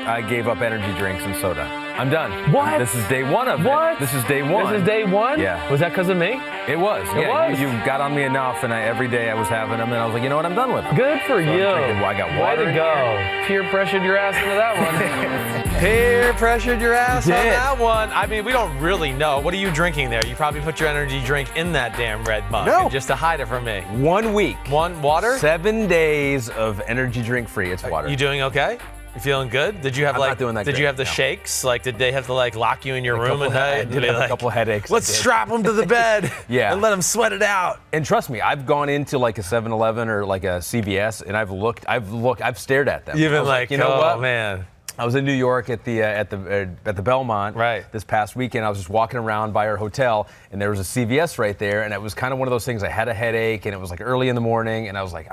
I gave up energy drinks and soda. I'm done. What? This is day one of What? it. This is day one. This is day one? Yeah. Was that because of me? It was. It was? You got on me enough, and every day I was having them, and I was like, you know what, I'm done with them. Good for you. I got water. Way to go. Peer pressured your ass into that one. Peer pressured your ass on Did. that one. I mean, we don't really know. What are you drinking there? You probably put your energy drink in that damn red mug. No. Just to hide it from me. 1 week. One water? 7 days of energy drink free. It's water. You doing okay? You feeling good? Did you have I'm not doing that Did great, you have the no. shakes? Like, did they have to lock you in your room at I night? did have a couple headaches. Let's strap them to the bed. Yeah. And let them sweat it out. And trust me, I've gone into like a 7-Eleven or like a CVS, and I've stared at them. You've I been was like, you know oh, what? man. I was in New York at the Belmont this past weekend. I was just walking around by our hotel, and there was a CVS right there, and it was kind of one of those things. I had a headache, and it was like early in the morning, and I was like,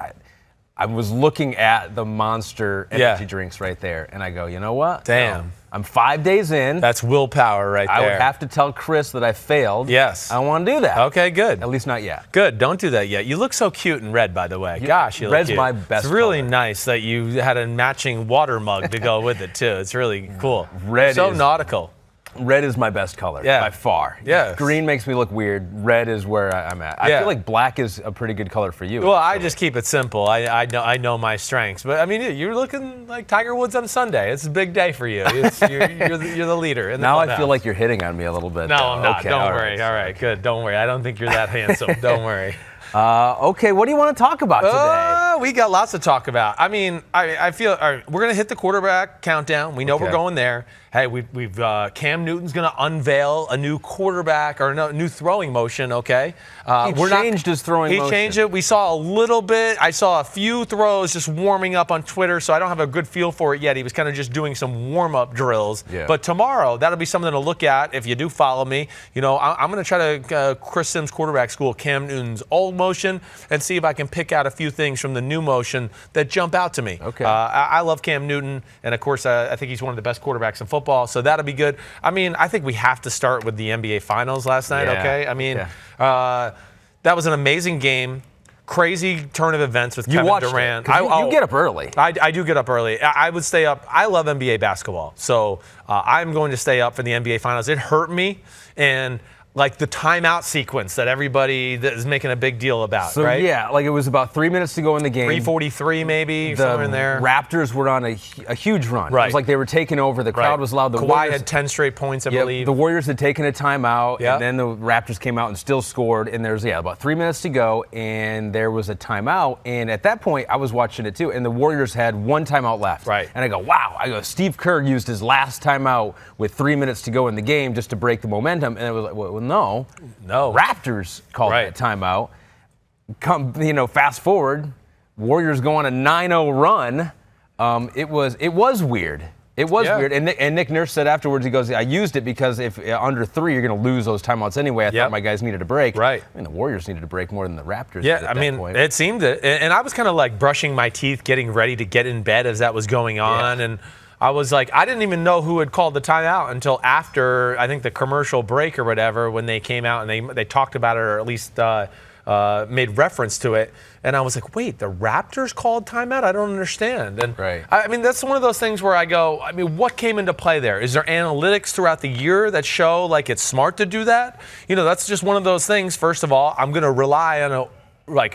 I was looking at the Monster energy drinks right there, and I go, you know what? Damn. No, I'm 5 days in. That's willpower right there. I would have to tell Chris that I failed. Yes. I don't want to do that. Okay, good. At least not yet. Good. Don't do that yet. You look so cute in red, by the way. Gosh, you look red's cute. my best It's really color. nice that you had a matching water mug to go with it, too. It's really cool. Red so is- nautical. Red is my best color by far. Yes. Green makes me look weird. Red is where I'm at. I feel like black is a pretty good color for you. Well, I just keep it simple. I know my strengths. But, I mean, you're looking like Tiger Woods on Sunday. It's a big day for you. You're the leader. In the now I clubhouse. feel like you're hitting on me a little bit. No, though. I'm not. Okay, Don't worry. All right, good. Don't worry. I don't think you're that handsome. Don't worry. Okay, what do you want to talk about today? We got lots to talk about. I mean, I feel all right, we're going to hit the quarterback countdown. We know we're going there. Hey, we've Cam Newton's going to unveil a new quarterback or a new throwing motion, okay? He changed his throwing motion. He changed it. We saw a little bit. I saw a few throws just warming up on Twitter, so I don't have a good feel for it yet. He was kind of just doing some warm-up drills. Yeah. But tomorrow, that'll be something to look at if you do follow me. You know, I'm going to try to Chris Simms quarterback school Cam Newton's old motion and see if I can pick out a few things from the new motion that jump out to me. Okay. I love Cam Newton, and of course, I think he's one of the best quarterbacks in football, so that'll be good. I mean, I think we have to start with the NBA Finals last night, okay? I mean, that was an amazing game. Crazy turn of events with Kevin Durant. You get up early. I do get up early. I would stay up. I love NBA basketball, so I'm going to stay up for the NBA Finals. It hurt me, and like the timeout sequence that everybody that is making a big deal about, So, right? yeah, like it was about 3 minutes to go in the game. 3:43 maybe, somewhere in there. Raptors were on a huge run. Right. It was like they were taking over. The crowd was loud. The Kawhi Warriors had 10 straight points, I believe. The Warriors had taken a timeout, Yeah. and then the Raptors came out and still scored. And there's about 3 minutes to go, and there was a timeout. And at that point, I was watching it too, and the Warriors had one timeout left. Right. And I go, wow. Steve Kerr used his last timeout with 3 minutes to go in the game just to break the momentum. And it was like, well, no. Raptors called that timeout. Fast forward, Warriors go on a 9-0 run. It was weird. It was weird. And Nick Nurse said afterwards, he goes, I used it because if under 3, you're going to lose those timeouts anyway. I thought my guys needed a break. Right. I mean, the Warriors needed a break more than the Raptors did Yeah, at that point. it seemed it. And I was kind of like brushing my teeth, getting ready to get in bed as that was going on. And I was like, I didn't even know who had called the timeout until after, I think, the commercial break or whatever, when they came out and they talked about it, or at least made reference to it. And I was like, wait, the Raptors called timeout? I don't understand. And I mean, that's one of those things where I go, I mean, what came into play there? Is there analytics throughout the year that show like it's smart to do that? You know, that's just one of those things. First of all, I'm going to rely on a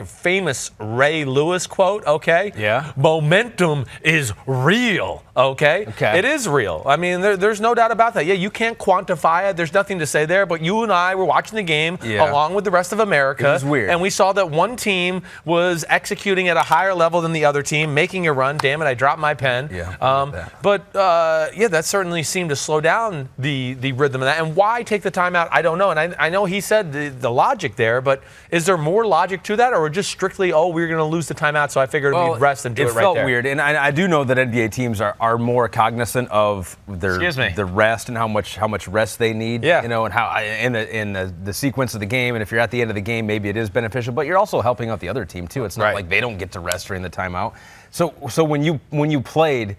famous Ray Lewis quote, okay? Yeah. Momentum is real, okay? It is real. I mean, there's no doubt about that. Yeah, you can't quantify it. There's nothing to say there, but you and I were watching the game along with the rest of America. It was weird. And we saw that one team was executing at a higher level than the other team, making a run. Damn it, I dropped my pen. That certainly seemed to slow down the rhythm of that. And why take the timeout? I don't know. And I know he said the logic there, but is there more logic to that, or just strictly, we're going to lose the timeout, so I figured we'd rest and do it right there? It felt weird, and I do know that NBA teams are more cognizant of the rest and how much rest they need. Yeah. You know, and how in the sequence of the game, and if you're at the end of the game, maybe it is beneficial, but you're also helping out the other team too. It's not like they don't get to rest during the timeout. So when you played,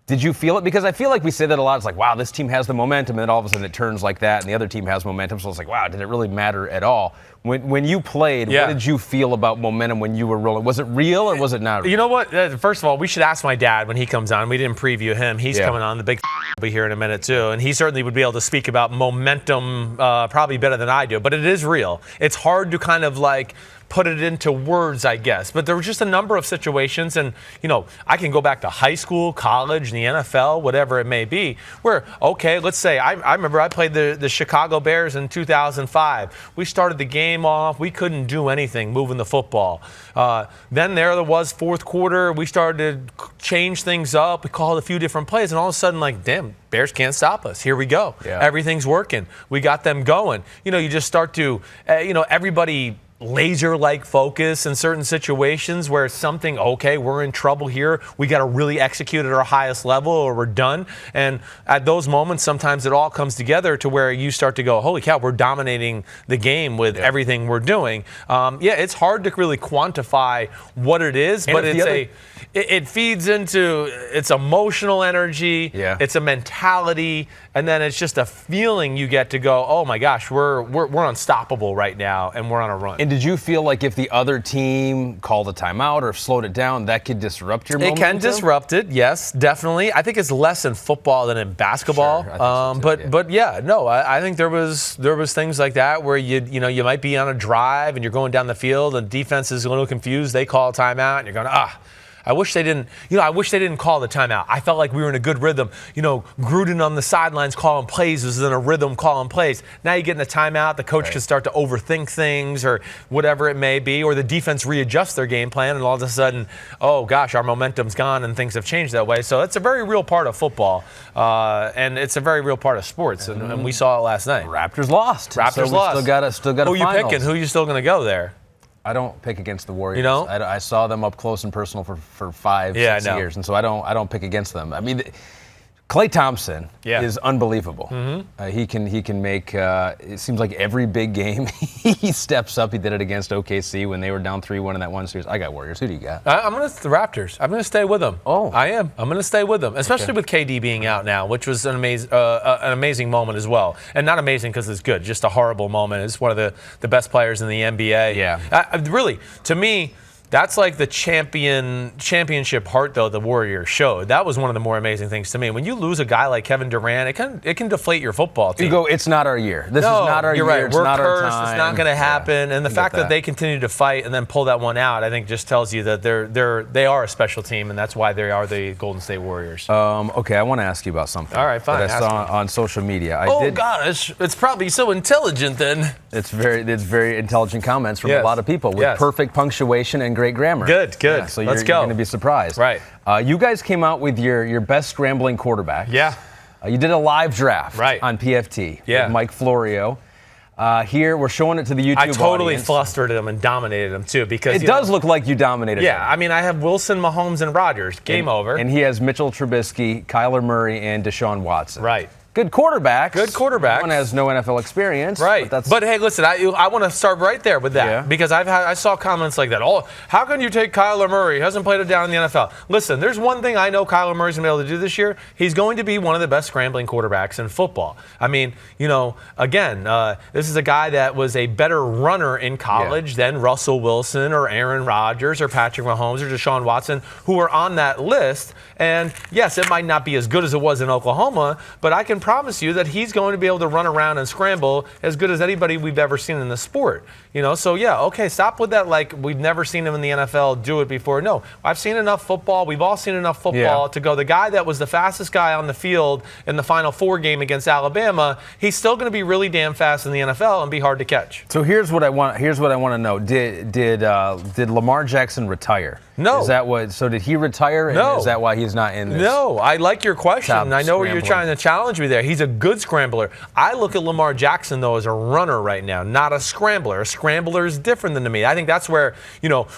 Did you feel it? Because I feel like we say that a lot. It's like, wow, this team has the momentum, and then all of a sudden it turns like that, and the other team has momentum. So it's like, wow, did it really matter at all? When you played, what did you feel about momentum when you were rolling? Was it real or was it not real? You know what? First of all, we should ask my dad when he comes on. We didn't preview him. He's coming on. The big will be here in a minute, too. And he certainly would be able to speak about momentum probably better than I do. But it is real. It's hard to kind of like put it into words, I guess. But there were just a number of situations, and, you know, I can go back to high school, college, the NFL, whatever it may be, where, okay, let's say, I remember I played the Chicago Bears in 2005. We started the game off. We couldn't do anything moving the football. Then there was fourth quarter. We started to change things up. We called a few different plays, and all of a sudden, like, damn, Bears can't stop us. Here we go. Yeah. Everything's working. We got them going. You know, you just start to, everybody laser-like focus in certain situations where something, okay, we're in trouble here. We got to really execute at our highest level or we're done. And at those moments, sometimes it all comes together to where you start to go, holy cow, we're dominating the game with everything we're doing. It's hard to really quantify what it is, but it feeds into its emotional energy. Yeah. It's a mentality, and then it's just a feeling you get to go, oh my gosh, we're unstoppable right now, and we're on a run. And did you feel like if the other team called a timeout or slowed it down, that could disrupt your momentum? It can disrupt it, yes, definitely. I think it's less in football than in basketball. Sure, I think so too, I think there was things like that where you might be on a drive and you're going down the field and defense is a little confused. They call a timeout and you're going, I wish they didn't call the timeout. I felt like we were in a good rhythm. Gruden on the sidelines calling plays was in a rhythm calling plays. Now you get in a timeout, the coach can start to overthink things or whatever it may be, or the defense readjusts their game plan, and all of a sudden, oh gosh, our momentum's gone and things have changed that way. So it's a very real part of football, and it's a very real part of sports, and we saw it last night. Raptors lost. Still got a Who you picking? Who are you still going to go there? I don't pick against the Warriors. You don't? I saw them up close and personal for 5-6 years, and so I don't pick against them. I mean, Klay Thompson is unbelievable. Mm-hmm. He can make. It seems like every big game he steps up. He did it against OKC when they were down 3-1 in that one series. I got Warriors. Who do you got? I'm going to the Raptors. I'm going to stay with them. Oh, I am. I'm going to stay with them, especially with KD being out now, which was an amazing moment as well. And not amazing because it's good, just a horrible moment. It's one of the best players in the NBA. Yeah. Really, to me, that's like the championship heart, though, the Warriors showed. That was one of the more amazing things to me. When you lose a guy like Kevin Durant, it can deflate your football team. You go, it's not our year. This is not our year. Right. It's We're not cursed. our time. It's not going to happen. And the fact that they continue to fight and then pull that one out, I think just tells you that they are a special team, and that's why they are the Golden State Warriors. Okay, I want to ask you about something. All right, fine. That I saw on social media. Gosh, it's probably so intelligent then. It's very intelligent comments from a lot of people with perfect punctuation and great grammar. Good. Yeah, so you're going to be surprised. Right. You guys came out with your best scrambling quarterback. Yeah. You did a live draft on PFT with Mike Florio. Here, we're showing it to the YouTube audience. I totally flustered him and dominated him, too. Because it does look like you dominated him. Yeah, I mean, I have Wilson, Mahomes, and Rodgers. Game over. And he has Mitchell Trubisky, Kyler Murray, and Deshaun Watson. Right. Good quarterbacks. Good quarterbacks. One has no NFL experience. Right. But hey, listen, I want to start right there with that because I saw comments like that. Oh, how can you take Kyler Murray? He hasn't played it down in the NFL. Listen, there's one thing I know Kyler Murray's going to be able to do this year. He's going to be one of the best scrambling quarterbacks in football. I mean, again, this is a guy that was a better runner in college than Russell Wilson or Aaron Rodgers or Patrick Mahomes or Deshaun Watson, who are on that list. And yes, it might not be as good as it was in Oklahoma, but I can promise you that he's going to be able to run around and scramble as good as anybody we've ever seen in the sport. Stop with that like we've never seen him in the NFL do it before. No, I've seen enough football. We've all seen enough football to go. The guy that was the fastest guy on the field in the Final Four game against Alabama, he's still going to be really damn fast in the NFL and be hard to catch. So here's what I want to know. Did Lamar Jackson retire? No. Is that what? So did he retire? And no. Is that why he's not in this? No. I like your question. I know where you're trying to challenge me there. He's a good scrambler. I look at Lamar Jackson, though, as a runner right now, not a scrambler. A scrambler is different than to me. I think that's where,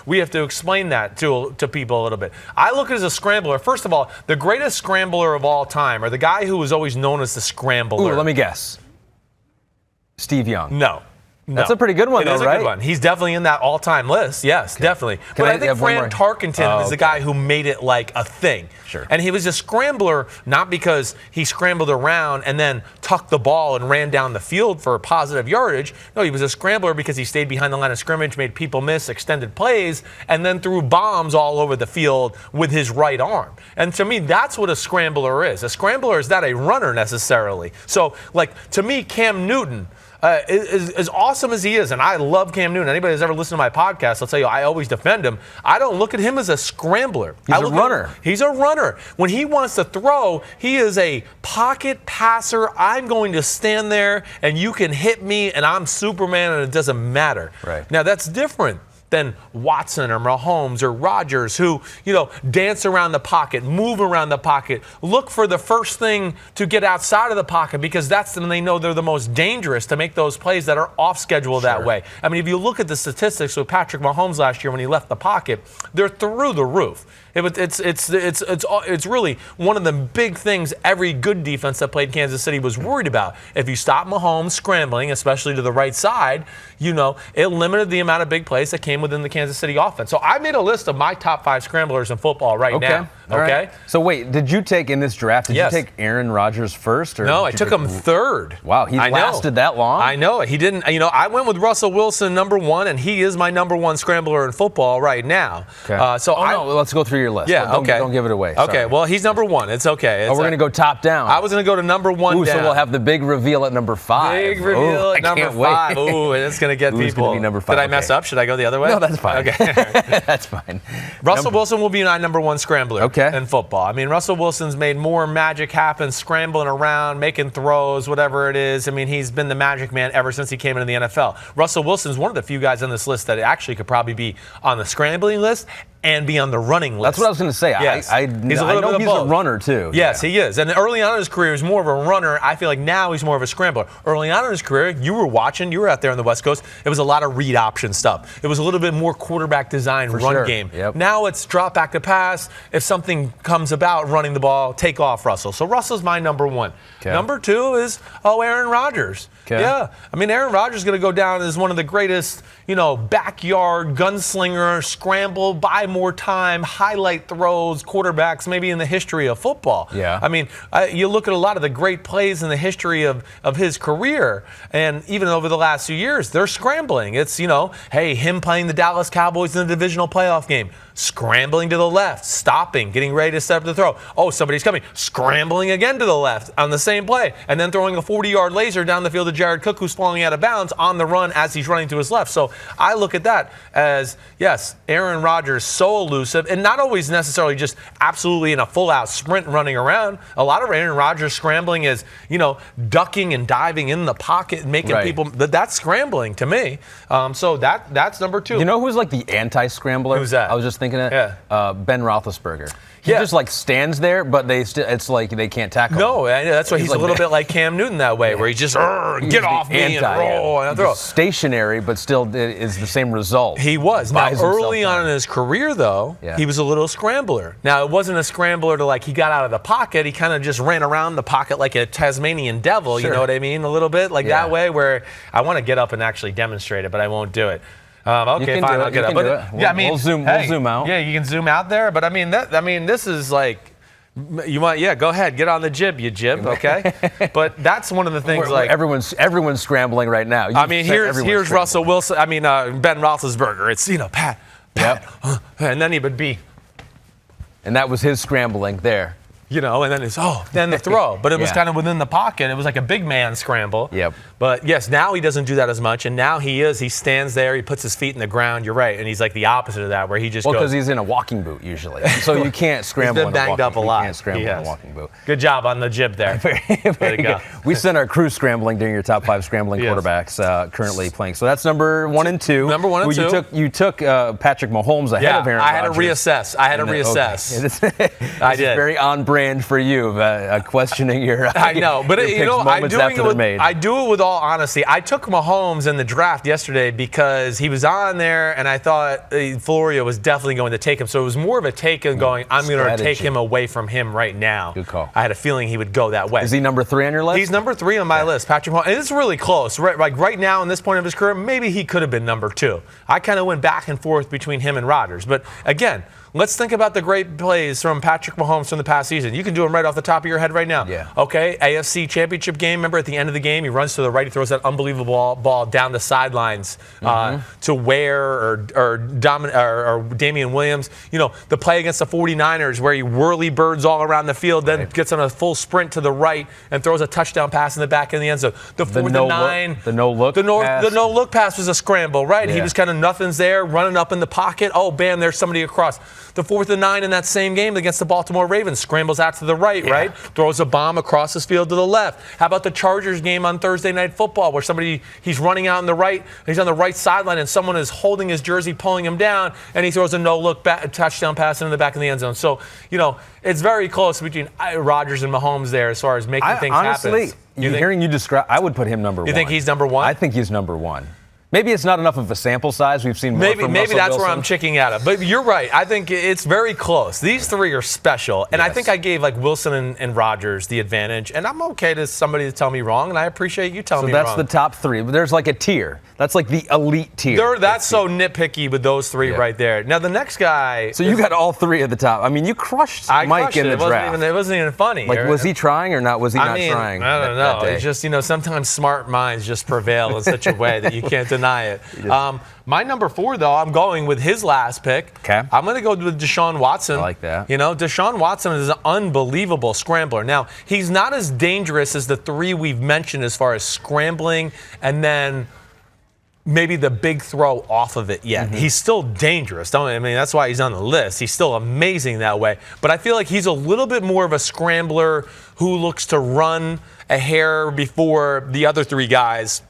we have to explain that to people a little bit. I look at it as a scrambler. First of all, the greatest scrambler of all time, or the guy who was always known as the scrambler. Ooh, let me guess. Steve Young. No. That's a pretty good one, It is a right? good one. He's definitely in that all-time list. Yes, definitely. But I think Fran Tarkenton is the guy who made it like a thing. Sure. And he was a scrambler not because he scrambled around and then tucked the ball and ran down the field for positive yardage. No, he was a scrambler because he stayed behind the line of scrimmage, made people miss extended plays, and then threw bombs all over the field with his right arm. And to me, that's what a scrambler is. A scrambler is not a runner necessarily. So, like, to me, Cam Newton, as awesome as he is, and I love Cam Newton. Anybody who's ever listened to my podcast, I'll tell you, I always defend him. I don't look at him as a scrambler. He's a runner. He's a runner. When he wants to throw, he is a pocket passer. I'm going to stand there, and you can hit me, and I'm Superman, and it doesn't matter. Right. Now, that's different than Watson or Mahomes or Rodgers, who, dance around the pocket, move around the pocket, look for the first thing to get outside of the pocket, because that's when they know they're the most dangerous to make those plays that are off schedule that way. I mean, if you look at the statistics with Patrick Mahomes last year when he left the pocket, they're through the roof. It's really one of the big things every good defense that played Kansas City was worried about. If you stop Mahomes scrambling, especially to the right side, it limited the amount of big plays that came within the Kansas City offense. So I made a list of my top 5 scramblers in football now. Okay. Right. So wait, did you take in this draft? Did you take Aaron Rodgers first? Or no, I took him 3rd. Wow, he lasted that long? I know. He didn't. I went with Russell Wilson number 1, and he is my number 1 scrambler in football right now. Okay. Let's go through your list. Yeah, Don't give it away. Okay, Sorry. well, he's number 1. It's okay. We're going to go top down. I was going to go to number 1 down. So we'll have the big reveal at number 5. Big reveal at number 5. Ooh, it's going to get people. Gonna be number 5? Did I mess up? Should I go the other way? No, that's fine. Okay. That's fine. Russell Wilson will be my number 1 scrambler in football. I mean, Russell Wilson's made more magic happen, scrambling around, making throws, whatever it is. I mean, he's been the magic man ever since he came into the NFL. Russell Wilson's one of the few guys on this list that actually could probably be on the scrambling list and be on the running list. That's what I was going to say. Yes. I know he's a runner, too. Yes, he is. And early on in his career, he was more of a runner. I feel like now he's more of a scrambler. Early on in his career, you were out there on the West Coast. It was a lot of read option stuff. It was a little bit more quarterback design run game. Yep. Now it's drop back to pass. If something comes about running the ball, take off Russell. So Russell's my number 1. Okay. Number 2 is, Aaron Rodgers. Okay. Yeah. I mean, Aaron Rodgers is going to go down as one of the greatest, backyard gunslinger, scramble, buy more time, highlight throws, quarterbacks maybe in the history of football. Yeah. I mean, you look at a lot of the great plays in the history of his career, and even over the last few years, they're scrambling. It's, him playing the Dallas Cowboys in the divisional playoff game, scrambling to the left, stopping, getting ready to set up the throw. Oh, somebody's coming. Scrambling again to the left on the same play, and then throwing a 40-yard laser down the field to Jared Cook, who's falling out of bounds on the run as he's running to his left. So I look at that as, yes, Aaron Rodgers, so elusive, and not always necessarily just absolutely in a full-out sprint running around. A lot of Aaron Rodgers scrambling is, ducking and diving in the pocket and making people – that's scrambling to me. So that's number 2. You know who's like the anti-scrambler? Who's that? I was just thinking of Ben Roethlisberger. He just like stands there, but it's like they can't tackle him. No, that's why he's a little bit like Cam Newton that way, where he just get off me and roll and throw. Stationary, but still is the same result. He was. Now, early on in his career, though, he was a little scrambler. Now, it wasn't a scrambler to he got out of the pocket. He kind of just ran around the pocket like a Tasmanian devil, you know what I mean? A little bit like that way, where I want to get up and actually demonstrate it, but I won't do it. Okay, fine, I'll get up. We'll zoom out. Yeah, you can zoom out there, but this is like, you want, go ahead, get on the jib, you jib, okay? But that's one of the things everyone's scrambling right now. Here's Russell Wilson. Ben Roethlisberger. It's pat, and then he would be, and that was his scrambling there. And then then the throw. But it was kind of within the pocket. It was like a big man scramble. Yep. But yes, now he doesn't do that as much. And now he stands there, he puts his feet in the ground. You're right. And he's like the opposite of that, where he just goes. Well, because he's in a walking boot usually. So you can't scramble he's been banged up a lot. You can't scramble in a walking boot. Good job on the jib there. Very good. We sent our crew scrambling during your top 5 scrambling quarterbacks currently playing. So that's number 1 and 2. Number 1 and 2. You took Patrick Mahomes ahead of Aaron Rodgers. I had to reassess. Okay. I did. Very on brand brand for you, questioning your. I know, but I do it with all honesty. I took Mahomes in the draft yesterday because he was on there, and I thought Florio was definitely going to take him. So it was more of a take and going, I'm going to take him away from him right now. Good call. I had a feeling he would go that way. Is he number 3 on your list? He's number 3 on my list, Patrick Mahomes. And it's really close. Right now, in this point of his career, maybe he could have been number 2. I kind of went back and forth between him and Rodgers. But again, let's think about the great plays from Patrick Mahomes from the past season. You can do them right off the top of your head right now. Yeah. Okay, AFC Championship game. Remember at the end of the game, he runs to the right, he throws that unbelievable ball down the sidelines to Ware or Damian Williams. You know, the play against the 49ers where he whirly birds all around the field, then gets on a full sprint to the right and throws a touchdown pass in the back of the end zone. The 4th and 9. The no-look pass was a scramble, right? Yeah. He was kind of nothing's there, running up in the pocket. Oh, bam, there's somebody across. The 4th and 9 in that same game against the Baltimore Ravens, scrambles out to the right, right? Throws a bomb across his field to the left. How about the Chargers game on Thursday Night Football where he's running out on the right, he's on the right sideline, and someone is holding his jersey, pulling him down, and he throws a no-look touchdown pass into the back of the end zone. So, you know, it's very close between Rodgers and Mahomes there as far as making things happen. Honestly, hearing you describe, I would put him number 1. You think he's number 1? I think he's number 1. Maybe it's not enough of a sample size. We've seen more from maybe Russell that's Wilson. where I'm chicking out of. But you're right. I think it's very close. These 3 are special, and I think I gave like Wilson and Rodgers the advantage. And I'm okay to somebody to tell me wrong, and I appreciate you telling me wrong. So that's the top 3. But there's like a tier. That's like the elite tier. That's so nitpicky with those 3 right there. Now the next guy. So you got all 3 at the top. I mean, you crushed Mike in the draft. It wasn't even funny. Like, was he trying or not? Was he not trying? I don't know. It's just, sometimes smart minds just prevail in such a way that you can't deny it. My number 4, though, I'm going with his last pick. Okay. I'm going to go with Deshaun Watson. I like that. Deshaun Watson is an unbelievable scrambler. Now, he's not as dangerous as the 3 we've mentioned as far as scrambling and then maybe the big throw off of it yet. He's still dangerous. That's why he's on the list. He's still amazing that way. But I feel like he's a little bit more of a scrambler who looks to run a hair before the other 3 guys.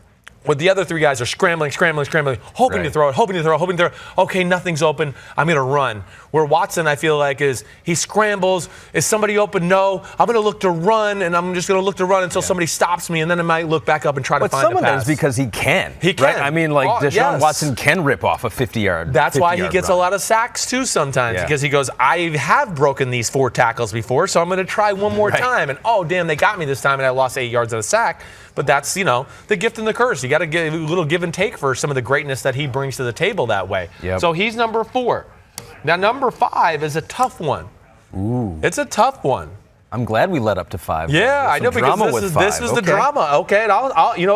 What the other 3 guys are scrambling, hoping to throw it. Okay, nothing's open. I'm going to run. Where Watson, I feel like, he scrambles. Is somebody open? No. I'm going to look to run, and I'm just going to look to run until somebody stops me, and then I might look back up and try to find the pass. But some of that is because he can. He can. Right? I mean, Deshaun Watson can rip off a 50-yard. That's why he gets a lot of sacks, too, sometimes, because he goes, I have broken these 4 tackles before, so I'm going to try one more time. And, oh, damn, they got me this time, and I lost 8 yards on a sack. But that's, the gift and the curse. You got to get a little give and take for some of the greatness that he brings to the table that way. Yep. So he's number 4. Now, number 5 is a tough one. Ooh. It's a tough one. I'm glad we led up to 5. Yeah, I know, because this is the drama. Okay, and I'll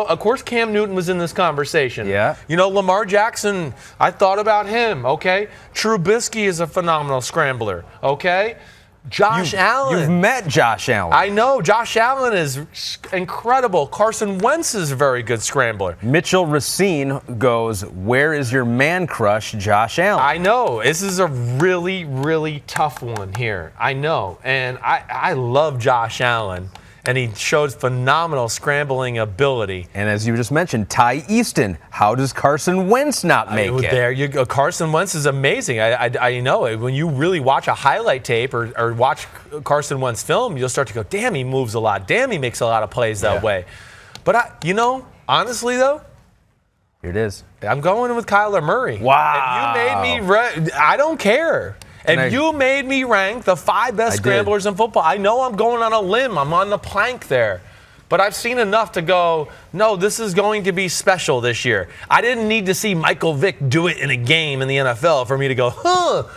of course, Cam Newton was in this conversation. Yeah. Lamar Jackson, I thought about him. Okay. Trubisky is a phenomenal scrambler. Okay. Josh Allen. You've met Josh Allen. I know. Josh Allen is incredible. Carson Wentz is a very good scrambler. Mitchell Racine goes, where is your man crush, Josh Allen? I know. This is a really, really tough one here. I know. And I love Josh Allen. And he showed phenomenal scrambling ability. And as you just mentioned, Ty Easton. How does Carson Wentz not make it? There you go. Carson Wentz is amazing. I know it. When you really watch a highlight tape or watch Carson Wentz film, you'll start to go, damn, he moves a lot. Damn, he makes a lot of plays that way. But, honestly, though, here it is. I'm going with Kyler Murray. Wow. If you made me I don't care. If you made me rank the 5 best scramblers in football, I know I'm going on a limb. I'm on the plank there. But I've seen enough to go, no, this is going to be special this year. I didn't need to see Michael Vick do it in a game in the NFL for me to go,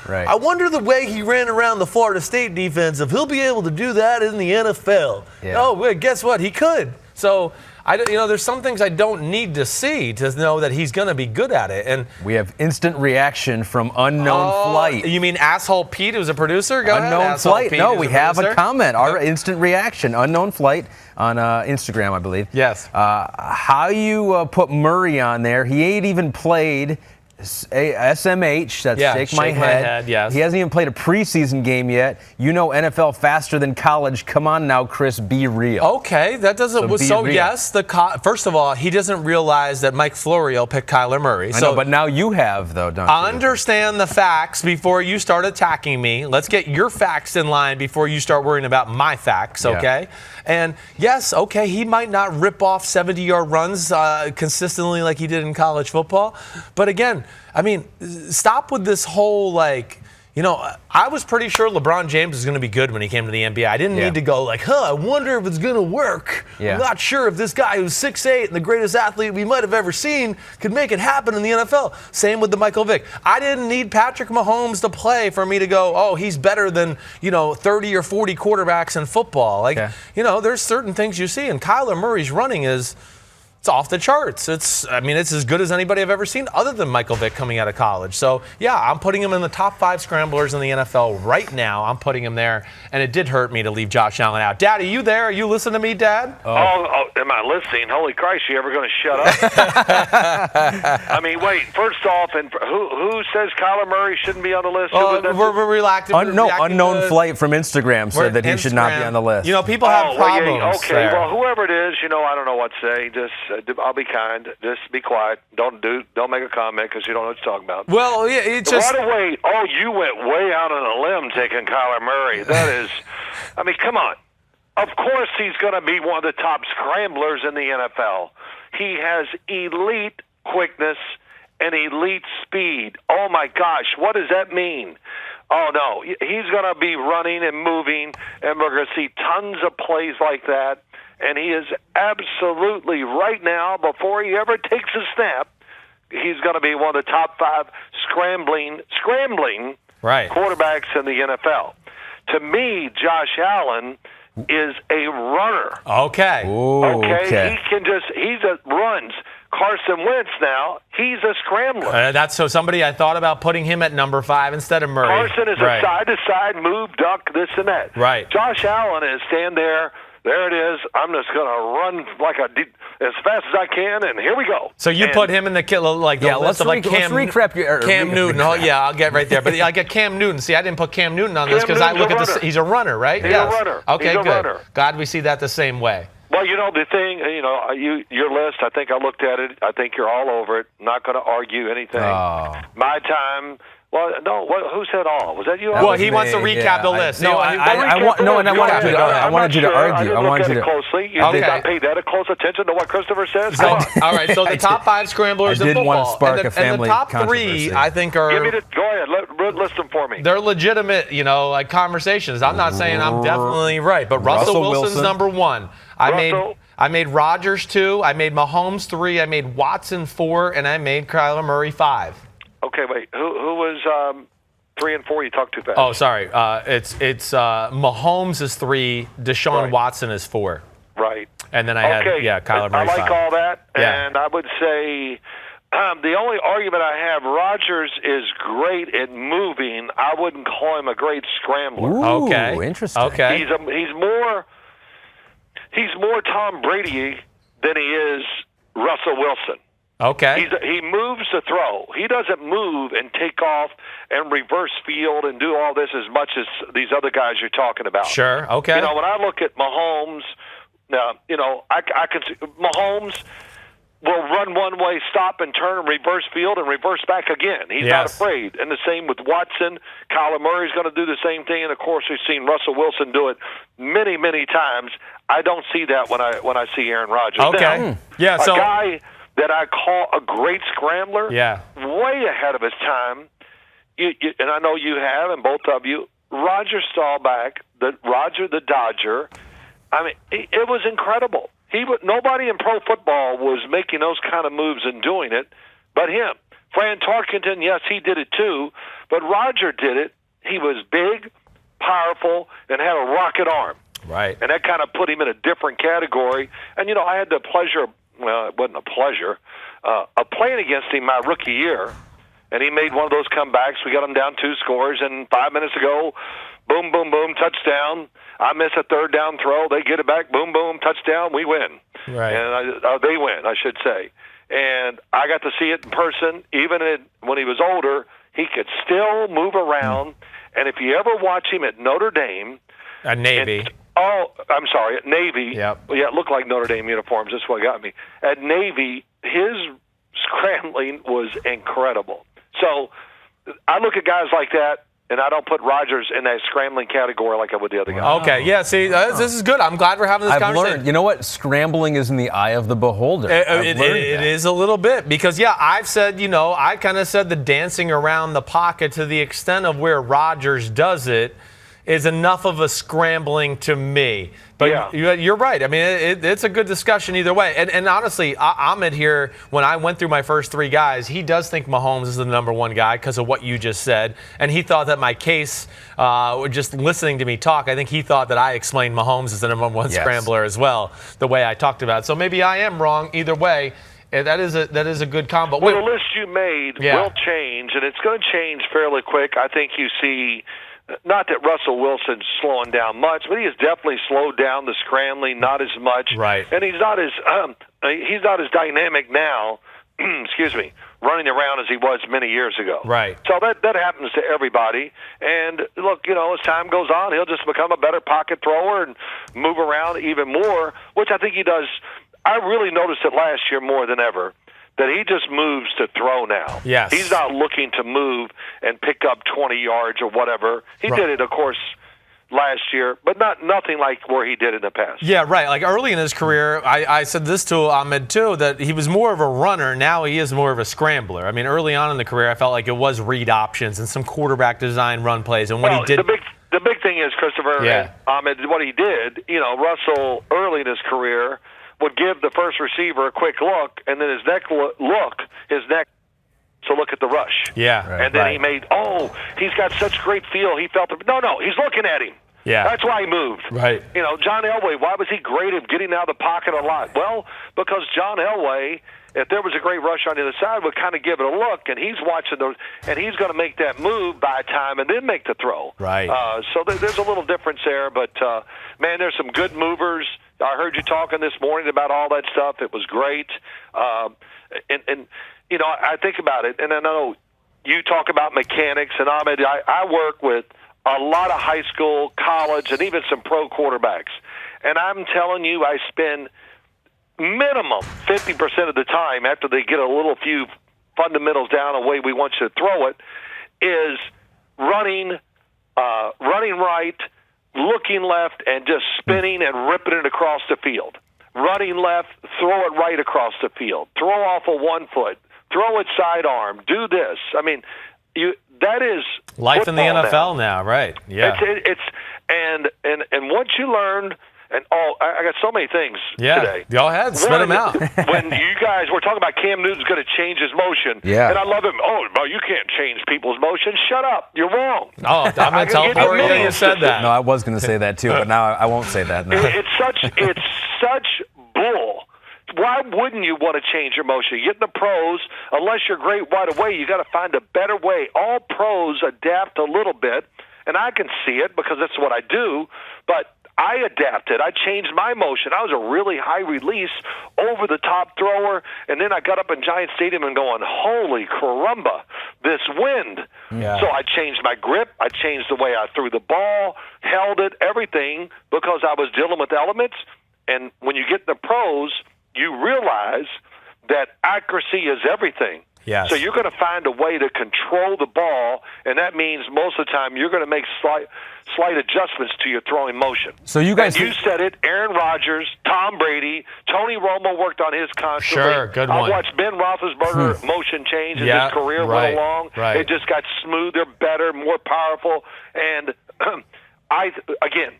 Right. I wonder the way he ran around the Florida State defense, if he'll be able to do that in the NFL. Yeah. Oh, wait, guess what? He could. So, there's some things I don't need to see to know that he's going to be good at it. And we have instant reaction from Unknown Flight. You mean Asshole Pete, who's a producer? Go ahead. Unknown Flight. No, we have a comment. Our instant reaction. Unknown Flight on Instagram, I believe. Yes. How you put Murray on there? He ain't even played SMH, that's shake my head. Yes. He hasn't even played a preseason game yet. You know NFL faster than college. Come on now, Chris, be real. Okay, that doesn't. So yes, first of all, he doesn't realize that Mike Florio picked Kyler Murray. I know, but now you have, though, don't you? Understand the facts before you start attacking me. Let's get your facts in line before you start worrying about my facts, okay? Yeah. And yes, okay, he might not rip off 70-yard runs consistently like he did in college football. But again, I mean, stop with this whole, like, I was pretty sure LeBron James was going to be good when he came to the NBA. I didn't need to go like, I wonder if it's going to work. Yeah. I'm not sure if this guy who's 6'8" and the greatest athlete we might have ever seen could make it happen in the NFL. Same with the Michael Vick. I didn't need Patrick Mahomes to play for me to go, oh, he's better than, 30 or 40 quarterbacks in football. Like, there's certain things you see, and Kyler Murray's running is... It's off the charts. It's as good as anybody I've ever seen other than Michael Vick coming out of college. So, yeah, I'm putting him in the top 5 scramblers in the NFL right now. I'm putting him there, and it did hurt me to leave Josh Allen out. Dad, are you there? Are you listening to me, Dad? Oh, am I listening? Holy Christ, you ever going to shut up? I mean, wait, first off, and who says Kyler Murray shouldn't be on the list? We're reacting. Unknown flight from Instagram said that he should not be on the list. People have problems. Okay, there. Well, whoever it is, I don't know what to say. Just I'll be kind. Just be quiet. Don't make a comment because you don't know what you're talking about. Well, yeah, it's just. By the way, you went way out on a limb taking Kyler Murray. That is, come on. Of course he's going to be one of the top scramblers in the NFL. He has elite quickness and elite speed. Oh my gosh, what does that mean? Oh no, he's going to be running and moving, and we're going to see tons of plays like that. And he is absolutely, right now, before he ever takes a snap, he's going to be one of the top 5 scrambling quarterbacks in the NFL. To me, Josh Allen is a runner. Okay. Ooh, okay. He runs. Carson Wentz now, he's a scrambler. That's so somebody I thought about putting him at number 5 instead of Murray. Carson is a side-to-side move, duck, this and that. Right. Josh Allen is stand there. There it is. I'm just going to run as fast as I can, and here we go. So you put him in the list of Cam Newton. I'll get right there. But I get Cam Newton. See, I didn't put Cam Newton on this because I look at he's a runner, right? He's a runner. Okay, good. Runner. Glad we see that the same way. Well, the thing, your list, I think I looked at it. I think you're all over it. Not going to argue anything. Oh. My time. Well, no. Who said all? Was that you? Well, he wants to recap the list. I wanted you to argue. I wanted you to closely. I paid that a close attention to what Christopher said. All right. So the top 5 scramblers in football. I did want to spark a family and the top 3, I think, are. Go ahead. List them for me. They're legitimate, conversations. I'm not saying I'm definitely right, but Russell Wilson's number 1. I made Rodgers 2. I made Mahomes 3. I made Watson 4, and I made Kyler Murray 5. Okay, wait. Who was 3 and 4? You talked too fast. Oh, sorry. It's Mahomes is 3. Deshaun Watson is 4. Right. And then I had Kyler Murray 5. I like all that, and I would say the only argument I have, Rodgers is great at moving. I wouldn't call him a great scrambler. Ooh, okay. Interesting. Okay. He's more Tom Brady than he is Russell Wilson. Okay. He moves to throw. He doesn't move and take off and reverse field and do all this as much as these other guys you're talking about. Sure. Okay. When I look at Mahomes, I can see Mahomes will run one way, stop and turn and reverse field and reverse back again. He's not afraid. And the same with Watson. Kyler Murray's going to do the same thing. And, of course, we've seen Russell Wilson do it many, many times. I don't see that when I see Aaron Rodgers. Okay. Now, a guy that I call a great scrambler, way ahead of his time, and I know you have, and both of you, Roger Staubach, Roger the Dodger. I mean, it was incredible. Nobody in pro football was making those kind of moves and doing it but him. Fran Tarkenton, yes, he did it too, but Roger did it. He was big, powerful, and had a rocket arm. Right. And that kind of put him in a different category. And, I had the pleasure, well, it wasn't a pleasure, of playing against him my rookie year. And he made one of those comebacks. We got him down 2 scores, and 5 minutes ago, boom, boom, boom, touchdown. I miss a third down throw. They get it back, boom, boom, touchdown. We win. Right. And they win, I should say. And I got to see it in person. Even when he was older, he could still move around. And if you ever watch him at Notre Dame, At Navy. I'm sorry, at Navy. Yep. Well, yeah, it looked like Notre Dame uniforms. That's what got me. At Navy, his scrambling was incredible. So I look at guys like that, and I don't put Rodgers in that scrambling category like I would the other guy. Okay, yeah, see, this is good. I'm glad we're having this conversation. Learned, you know what? Scrambling is in the eye of the beholder. It is a little bit because, yeah, I've said, I kind of said the dancing around the pocket to the extent of where Rodgers does it is enough of a scrambling to me. But you're right. I mean, it's a good discussion either way. And honestly, Ahmed here, when I went through my first three guys, he does think Mahomes is the number one guy because of what you just said. And he thought that my case, just listening to me talk, I think he thought that I explained Mahomes as the number one scrambler as well, the way I talked about it. So maybe I am wrong either way. That is a good combo. Well, the list you made will change, and it's going to change fairly quick. I think you see... Not that Russell Wilson's slowing down much, but he has definitely slowed down the scrambling, not as much. Right. And he's not as dynamic now, excuse me, running around as he was many years ago. Right. So that happens to everybody. And look, as time goes on, he'll just become a better pocket thrower and move around even more, which I think he does. I really noticed it last year more than ever, that he just moves to throw now. Yes. He's not looking to move and pick up 20 yards or whatever. He did it, of course, last year, but nothing like where he did in the past. Yeah, right. Like early in his career, I said this to Ahmed too, that he was more of a runner. Now he is more of a scrambler. I mean, early on in the career, I felt like it was read options and some quarterback design run plays. And when he did... The big thing is, Christopher and Ahmed, what he did, Russell early in his career would give the first receiver a quick look, and then his next to look at the rush. Yeah. Right, and then he made, he's got such great feel. He felt no, he's looking at him. Yeah. That's why he moved. Right. John Elway, why was he great at getting out of the pocket a lot? Well, because John Elway, if there was a great rush on the other side, would kind of give it a look, and he's watching those, and he's going to make that move by time and then make the throw. Right. So there's a little difference there, but, man, there's some good movers. I heard you talking this morning about all that stuff. It was great. I think about it, and I know you talk about mechanics, and Ahmed, I work with a lot of high school, college, and even some pro quarterbacks. And I'm telling you, I spend minimum 50% of the time after they get a little few fundamentals down the way we want you to throw it, is running right, looking left, and just spinning and ripping it across the field. Running left, throw it right across the field. Throw off of 1 foot. Throw it sidearm. Do this. I mean, that is life in the NFL now, right? Yeah. It's and once you learn, and I got so many things today. Go ahead, spit them out. When you guys were talking about Cam Newton's going to change his motion, and I love him. Oh, you can't change people's motion. Shut up. You're wrong. Oh, I'm going to tell Corey you said that. No, I was going to say that too, but now I won't say that. No. It's such bull. Why wouldn't you want to change your motion? You get in the pros, unless you're great right away, you got to find a better way. All pros adapt a little bit, and I can see it because that's what I do, but I adapted. I changed my motion. I was a really high release, over-the-top thrower, and then I got up in Giant Stadium and going, holy caramba, this wind. Yeah. So I changed my grip. I changed the way I threw the ball, held it, everything, because I was dealing with elements. And when you get in the pros, you realize that accuracy is everything. Yes. So you're going to find a way to control the ball, and that means most of the time you're going to make slight adjustments to your throwing motion. So you guys, you said it. Aaron Rodgers, Tom Brady, Tony Romo worked on his constantly. Sure, good one. I've watched Ben Roethlisberger motion change as his career went along. Right. It just got smoother, better, more powerful. And again,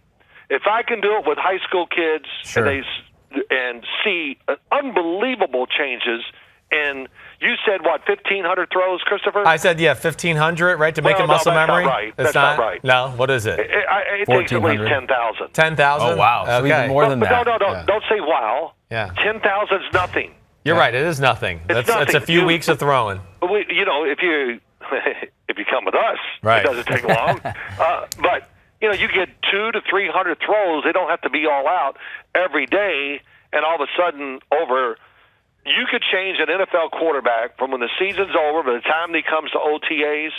if I can do it with high school kids and see unbelievable changes. And you said, 1,500 throws, Christopher? I said, 1,500, right, to make a muscle memory? That's not right. No, what is it? It takes at least 10,000. 10,000? Oh, wow. So even more than that. No. Don't say wow. Yeah. 10,000 is nothing. You're right. It is nothing. It's a few weeks of throwing. If you come with us, right. It doesn't take long. But, you get 200 to 300 throws. They don't have to be all out every day. and all of a sudden you could change an NFL quarterback from when the season's over, by the time he comes to OTAs,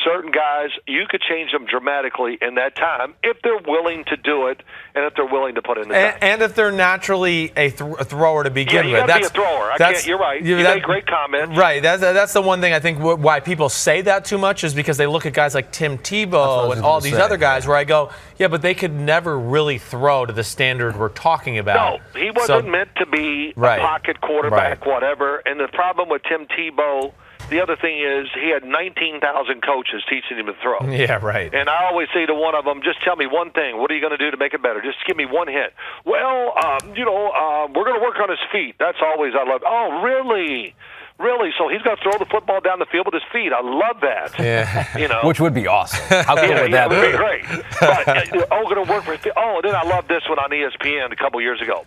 certain guys, you could change them dramatically in that time if they're willing to do it and if they're willing to put in the time. And if they're naturally a thrower to begin with. You got to be a thrower. You're right. You made great comments. Right. That's the one thing I think why people say that too much is because they look at guys like Tim Tebow and all these other guys where I go, yeah, but they could never really throw to the standard we're talking about. No, he wasn't meant to be a pocket quarterback, whatever. And the problem with Tim Tebow, the other thing is he had 19,000 coaches teaching him to throw. Yeah, right. And I always say to one of them, just tell me one thing. What are you going to do to make it better? Just give me one hint. Well, we're going to work on his feet. That's always I love. Oh, really? Really? So he's going to throw the football down the field with his feet. I love that. Yeah. Which would be awesome. How cool would that be? Would be great. But, going to work for his feet. Oh, then I love this one on ESPN a couple years ago.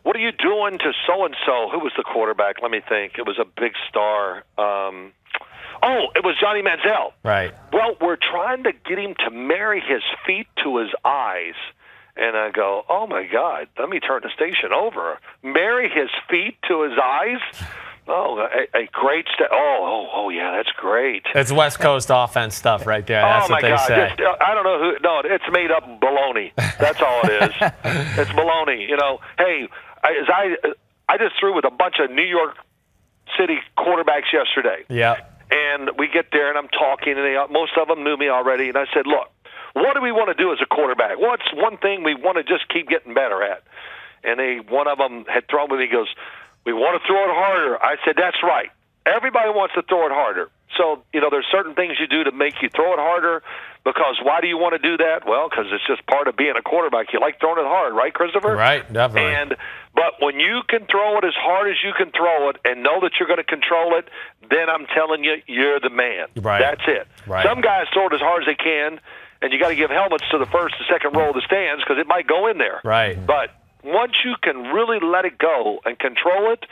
What are you doing to so-and-so? Who was the quarterback? Let me think. It was a big star. It was Johnny Manziel. Right. Well, we're trying to get him to marry his feet to his eyes. And I go, oh, my God, let me turn the station over. Marry his feet to his eyes? Oh, a great step. Oh, yeah, that's great. It's West Coast offense stuff right there. That's what they say. I don't know who. No, it's made up baloney. That's all it is. It's baloney. Hey, I just threw with a bunch of New York City quarterbacks yesterday. Yeah. And we get there, and I'm talking, and most of them knew me already. And I said, look, what do we want to do as a quarterback? What's one thing we want to just keep getting better at? And one of them had thrown with me. He goes, we want to throw it harder. I said, that's right. Everybody wants to throw it harder. So, there's certain things you do to make you throw it harder. Because why do you want to do that? Well, because it's just part of being a quarterback. You like throwing it hard, right, Christopher? Right, definitely. But when you can throw it as hard as you can throw it and know that you're going to control it, then I'm telling you, you're the man. Right. That's it. Right. Some guys throw it as hard as they can, and you got to give helmets to the first and second row of the stands because it might go in there. Right. But once you can really let it go and control it,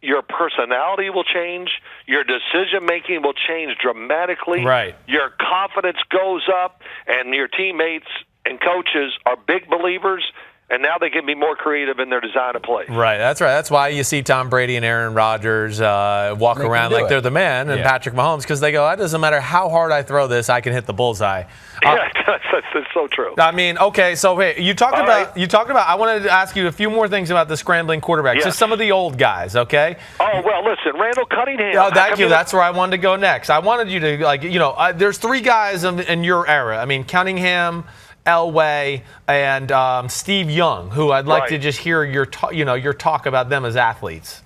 your personality will change. Your decision-making will change dramatically. Right. Your confidence goes up, and your teammates and coaches are big believers, and now they can be more creative in their design of play. Right, that's right. That's why you see Tom Brady and Aaron Rodgers walk around like they're the man, and Patrick Mahomes, because they go, it doesn't matter how hard I throw this, I can hit the bullseye. Yeah, that's so true. I mean, okay, so hey, you talked about. I wanted to ask you a few more things about the scrambling quarterbacks. Yes. Just some of the old guys, okay? Oh well, listen, Randall Cunningham. Oh, thank you. That's where I wanted to go next. I wanted you to there's three guys in your era. I mean, Cunningham, Elway, and Steve Young, who I'd like to just hear your talk about them as athletes.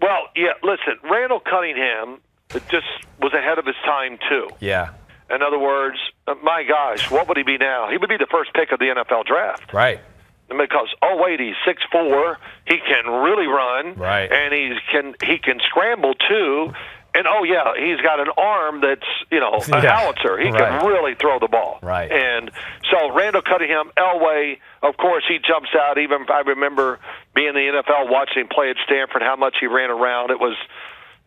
Well, yeah. Listen, Randall Cunningham just was ahead of his time too. Yeah. In other words, my gosh, what would he be now? He would be the first pick of the NFL draft. Right. Because he's 6'4", he can really run, right, and he can scramble too, and he's got an arm that's a howitzer. He can really throw the ball. Right. And so Randall Cunningham, Elway, of course, he jumps out. Even if I remember being in the NFL watching him play at Stanford, how much he ran around. It was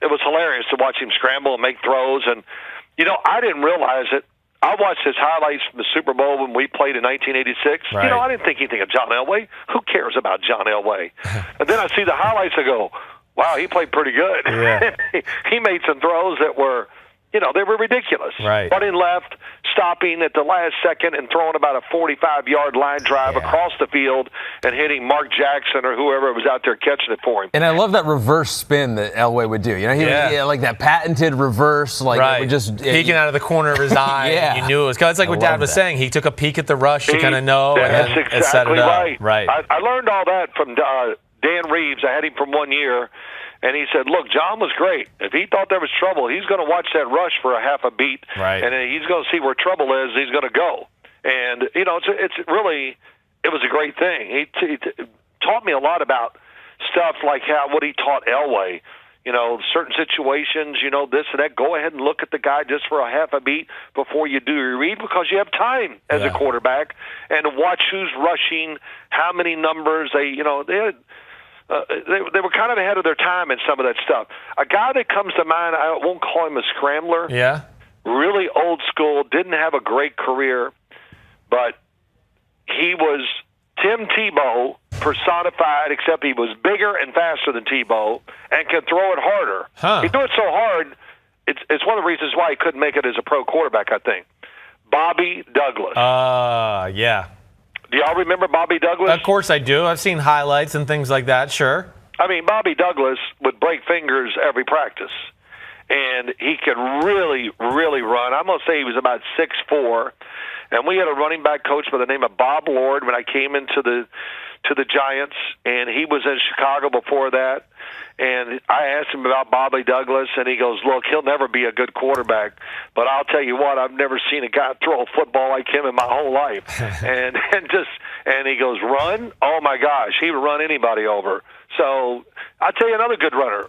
hilarious to watch him scramble and make throws. And I didn't realize it. I watched his highlights from the Super Bowl when we played in 1986. Right. I didn't think anything of John Elway. Who cares about John Elway? And then I see the highlights and go, wow, he played pretty good. Yeah. He made some throws that were, they were ridiculous. Right. Running left, stopping at the last second, and throwing about a 45-yard line drive across the field and hitting Mark Jackson or whoever was out there catching it for him. And I love that reverse spin that Elway would do. He like that patented reverse, like it would just peeking out of the corner of his eye. Yeah. You knew it was. It's like what Dad was saying. He took a peek at the rush to kind of know. That's and exactly set it up. right. Right. I learned all that from Dan Reeves. I had him from 1 year. And he said, look, John was great. If he thought there was trouble, he's going to watch that rush for a half a beat. Right. And he's going to see where trouble is, and he's going to go. And, it's really, it was a great thing. He taught me a lot about stuff like what he taught Elway. Certain situations, this and that. Go ahead and look at the guy just for a half a beat before you do your read because you have time as a quarterback and watch who's rushing, how many numbers they had. They were kind of ahead of their time in some of that stuff. A guy that comes to mind, I won't call him a scrambler. Yeah. Really old school, didn't have a great career, but he was Tim Tebow personified, except he was bigger and faster than Tebow and can throw it harder. Huh. He threw it so hard, it's one of the reasons why he couldn't make it as a pro quarterback, I think. Bobby Douglas. Yeah. Do y'all remember Bobby Douglas? Of course I do. I've seen highlights and things like that, sure. I mean, Bobby Douglas would break fingers every practice. And he could really, really run. I'm going to say he was about 6'4". And we had a running back coach by the name of Bob Lord when I came into the Giants, and he was in Chicago before that. And I asked him about Bobby Douglas, and he goes, look, he'll never be a good quarterback, but I'll tell you what, I've never seen a guy throw a football like him in my whole life. and he goes, run? Oh, my gosh, he would run anybody over. So I'll tell you another good runner.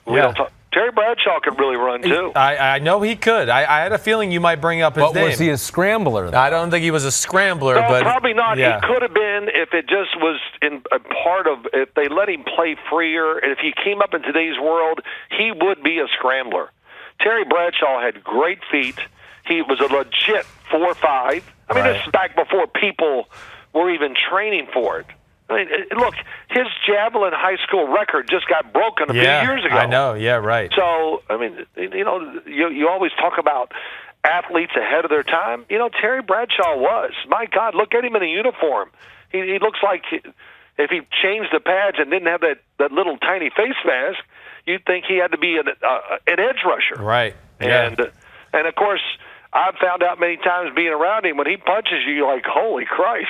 Terry Bradshaw could really run, too. I know he could. I had a feeling you might bring up his name. But was he a scrambler, though? I don't think he was a scrambler. No, but probably not. Yeah. He could have been if it just was in a part of, if they let him play freer, and if he came up in today's world, he would be a scrambler. Terry Bradshaw had great feet. He was a legit 4'5". I mean, this is back before people were even training for it. I mean, look, his javelin high school record just got broken a few years ago. I know. Yeah, right. So, I mean, you always talk about athletes ahead of their time. Terry Bradshaw was. My God, look at him in a uniform. He looks like if he changed the pads and didn't have that little tiny face mask, you'd think he had to be an edge rusher. Right. Yeah. And of course, I've found out many times being around him, when he punches you, you're like, holy Christ.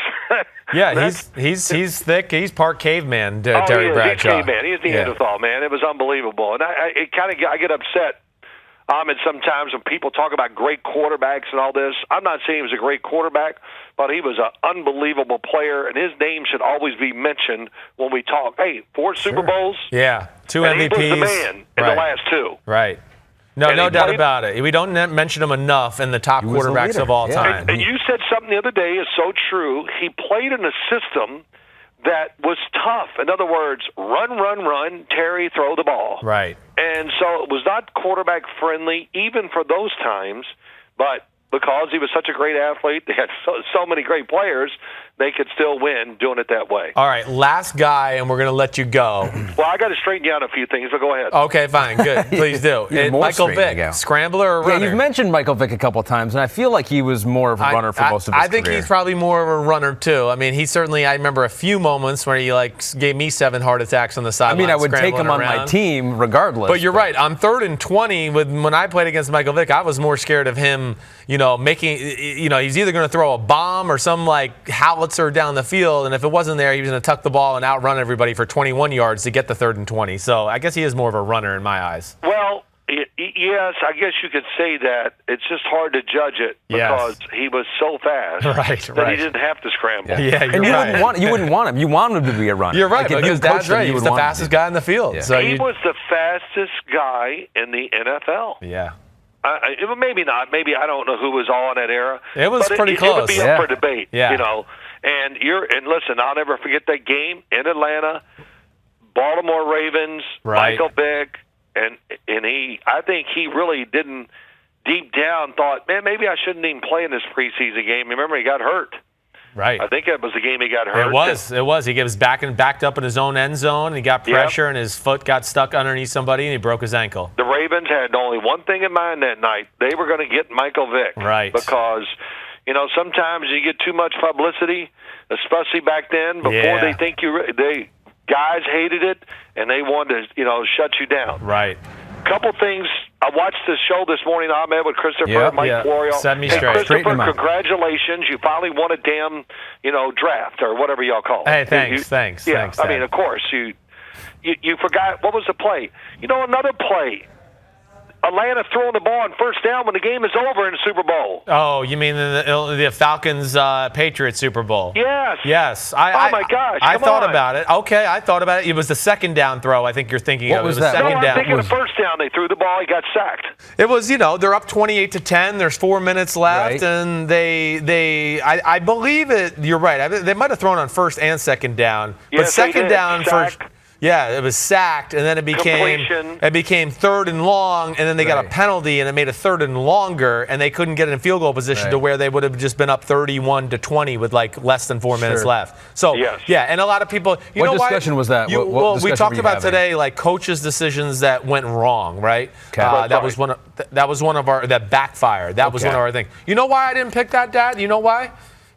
Yeah, he's thick. He's part caveman, Terry Bradshaw. He's caveman. He's Neanderthal, man. It was unbelievable. And I get upset, Ahmed, sometimes when people talk about great quarterbacks and all this. I'm not saying he was a great quarterback, but he was an unbelievable player, and his name should always be mentioned when we talk. Hey, 4 Super Bowls. Yeah, 2 and MVPs. He was the man in the last 2. Right. No doubt about it. We don't mention him enough in the top quarterbacks of all time. And you said something the other day is so true. He played in a system that was tough. In other words, run, Terry, throw the ball. Right. And so it was not quarterback friendly even for those times, but because he was such a great athlete, they had so many great players, they could still win doing it that way. All right, last guy, and we're going to let you go. Well, I got to straighten you out a few things, but go ahead. Okay, fine, good. Please do. Michael Vick, scrambler or runner? Yeah, you've mentioned Michael Vick a couple times, and I feel like he was more of a runner for most of his career. I think he's probably more of a runner, too. I mean, I remember a few moments where he, gave me 7 heart attacks on the sideline. I mean, I would take him on my team regardless. But you're right. On 3rd and 20, when I played against Michael Vick, I was more scared of him, making, he's either going to throw a bomb or some, howitzer down the field, and if it wasn't there, he was going to tuck the ball and outrun everybody for 21 yards to get the 3rd and 20. So I guess he is more of a runner in my eyes. Well, yes, I guess you could say that. It's just hard to judge it because he was so fast that he didn't have to scramble. Yeah, you're right. You wouldn't want him. You want him to be a runner. You're right, because Dad's right. He was the fastest guy in the field. Yeah. So he was the fastest guy in the NFL. Yeah. Maybe not. Maybe I don't know who was all in that era. It was pretty close. It would be up for debate. Yeah. And listen, I'll never forget that game in Atlanta, Baltimore Ravens, Michael Vick, and I think he really didn't deep down thought, man, maybe I shouldn't even play in this preseason game. Remember, he got hurt. Right. I think that was the game he got hurt. It was. He was backed up in his own end zone, and he got pressure, and his foot got stuck underneath somebody, and he broke his ankle. The Ravens had only one thing in mind that night. They were going to get Michael Vick. Right. Because, sometimes you get too much publicity, especially back then, before they think guys hated it, and they wanted to, shut you down. Right. Couple things. I watched the show this morning, Ahmed, with Christopher, Mike Florio. Set me straight. Christopher, congratulations. You finally won a damn, draft or whatever y'all call it. Hey, thanks. Yeah, thanks, I mean, of course. You forgot, what was the play? Another play. Atlanta throwing the ball on 1st down when the game is over in the Super Bowl. Oh, you mean the Falcons-Patriots Super Bowl? Yes. Oh, my gosh. I thought about it. Okay, I thought about it. It was the 2nd down throw I think you're thinking of. What was that? I'm thinking the 1st down. They threw the ball. He got sacked. It was, they're up 28-10. There's 4 minutes left, and I believe it. You're right. They might have thrown on 1st and 2nd down. But 2nd down for Yeah, it was sacked, and then it became completion. 3rd and long, and then they got a penalty, and it made it 3rd and longer, and they couldn't get in field goal position to where they would have just been up 31-20 with like less than 4 minutes left. So yeah, and a lot of people. What discussion was that? What we talked about today, like coaches' decisions that went wrong, right? That was one of our that backfired. That was one of our things. You know why I didn't pick that, Dad? You know why?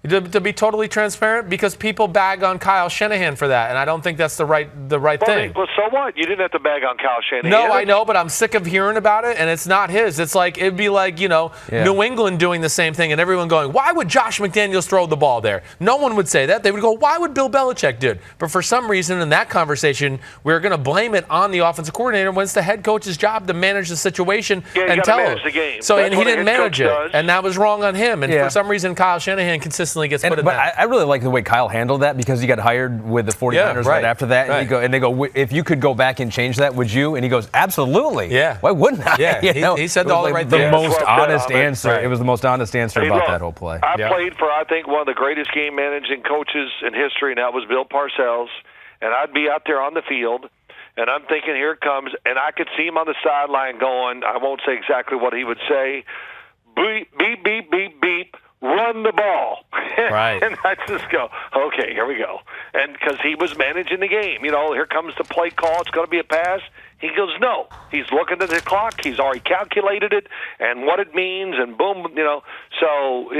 To be totally transparent, because people bag on Kyle Shanahan for that, and I don't think that's the right thing. Well, so what? You didn't have to bag on Kyle Shanahan. No, I know, but I'm sick of hearing about it, and it's not his. It's like it'd be like New England doing the same thing, and everyone going, "Why would Josh McDaniels throw the ball there?" No one would say that. They would go, "Why would Bill Belichick do it?" But for some reason, in that conversation, we're going to blame it on the offensive coordinator when it's the head coach's job to manage the situation and tell him. The game. So and he didn't manage it, and that was wrong on him. And for some reason, Kyle Shanahan consistently gets put in that. I really like the way Kyle handled that, because he got hired with the 49ers right after that. And they go, if you could go back and change that, would you? And he goes, absolutely. Yeah. Why wouldn't I? Yeah. He said all the right things. The most honest answer. It was the most honest answer about that whole play. I played for, I think, one of the greatest game managing coaches in history, and that was Bill Parcells. And I'd be out there on the field, and I'm thinking, here it comes. And I could see him on the sideline going, I won't say exactly what he would say, beep, beep, beep, beep, beep. Run the ball. Right. And I just go, okay, here we go. And because he was managing the game, here comes the play call. It's going to be a pass. He goes, no. He's looking at the clock. He's already calculated it and what it means, and boom, So,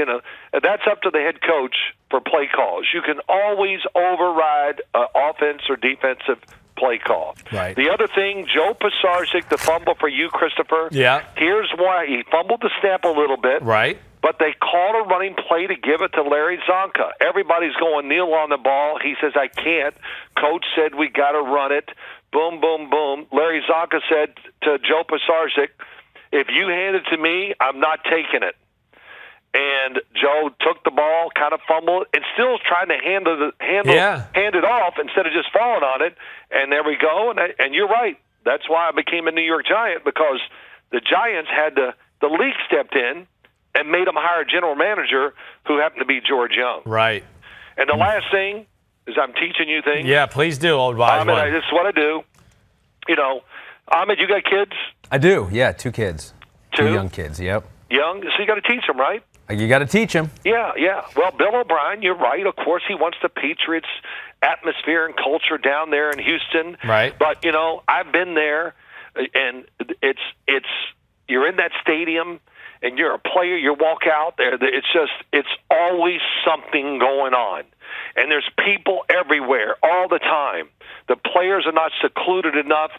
that's up to the head coach for play calls. You can always override offense or defensive play call. Right. The other thing, Joe Pisarcik, the fumble for you, Christopher. Yeah. Here's why. He fumbled the snap a little bit. Right. But they called a running play to give it to Larry Zonka. Everybody's going kneel on the ball. He says, I can't. Coach said we got to run it. Boom, boom, boom. Larry Zonka said to Joe Pisarcik, if you hand it to me, I'm not taking it. And Joe took the ball, kind of fumbled, and still trying to hand it off instead of just falling on it. And there we go. And you're right. That's why I became a New York Giant, because the Giants had the league stepped in and made them hire a general manager who happened to be George Young. Right. And the last thing is, I'm teaching you things. Yeah, please do, old wise one. This is what I do. Ahmed, you got kids? I do, yeah, 2 kids. 2 young kids, yep. Young? So you got to teach them, right? You got to teach them. Yeah. Well, Bill O'Brien, you're right. Of course, he wants the Patriots atmosphere and culture down there in Houston. Right. But, I've been there, and it's you're in that stadium, and you're a player, you walk out there, it's always something going on. And there's people everywhere all the time. The players are not secluded enough.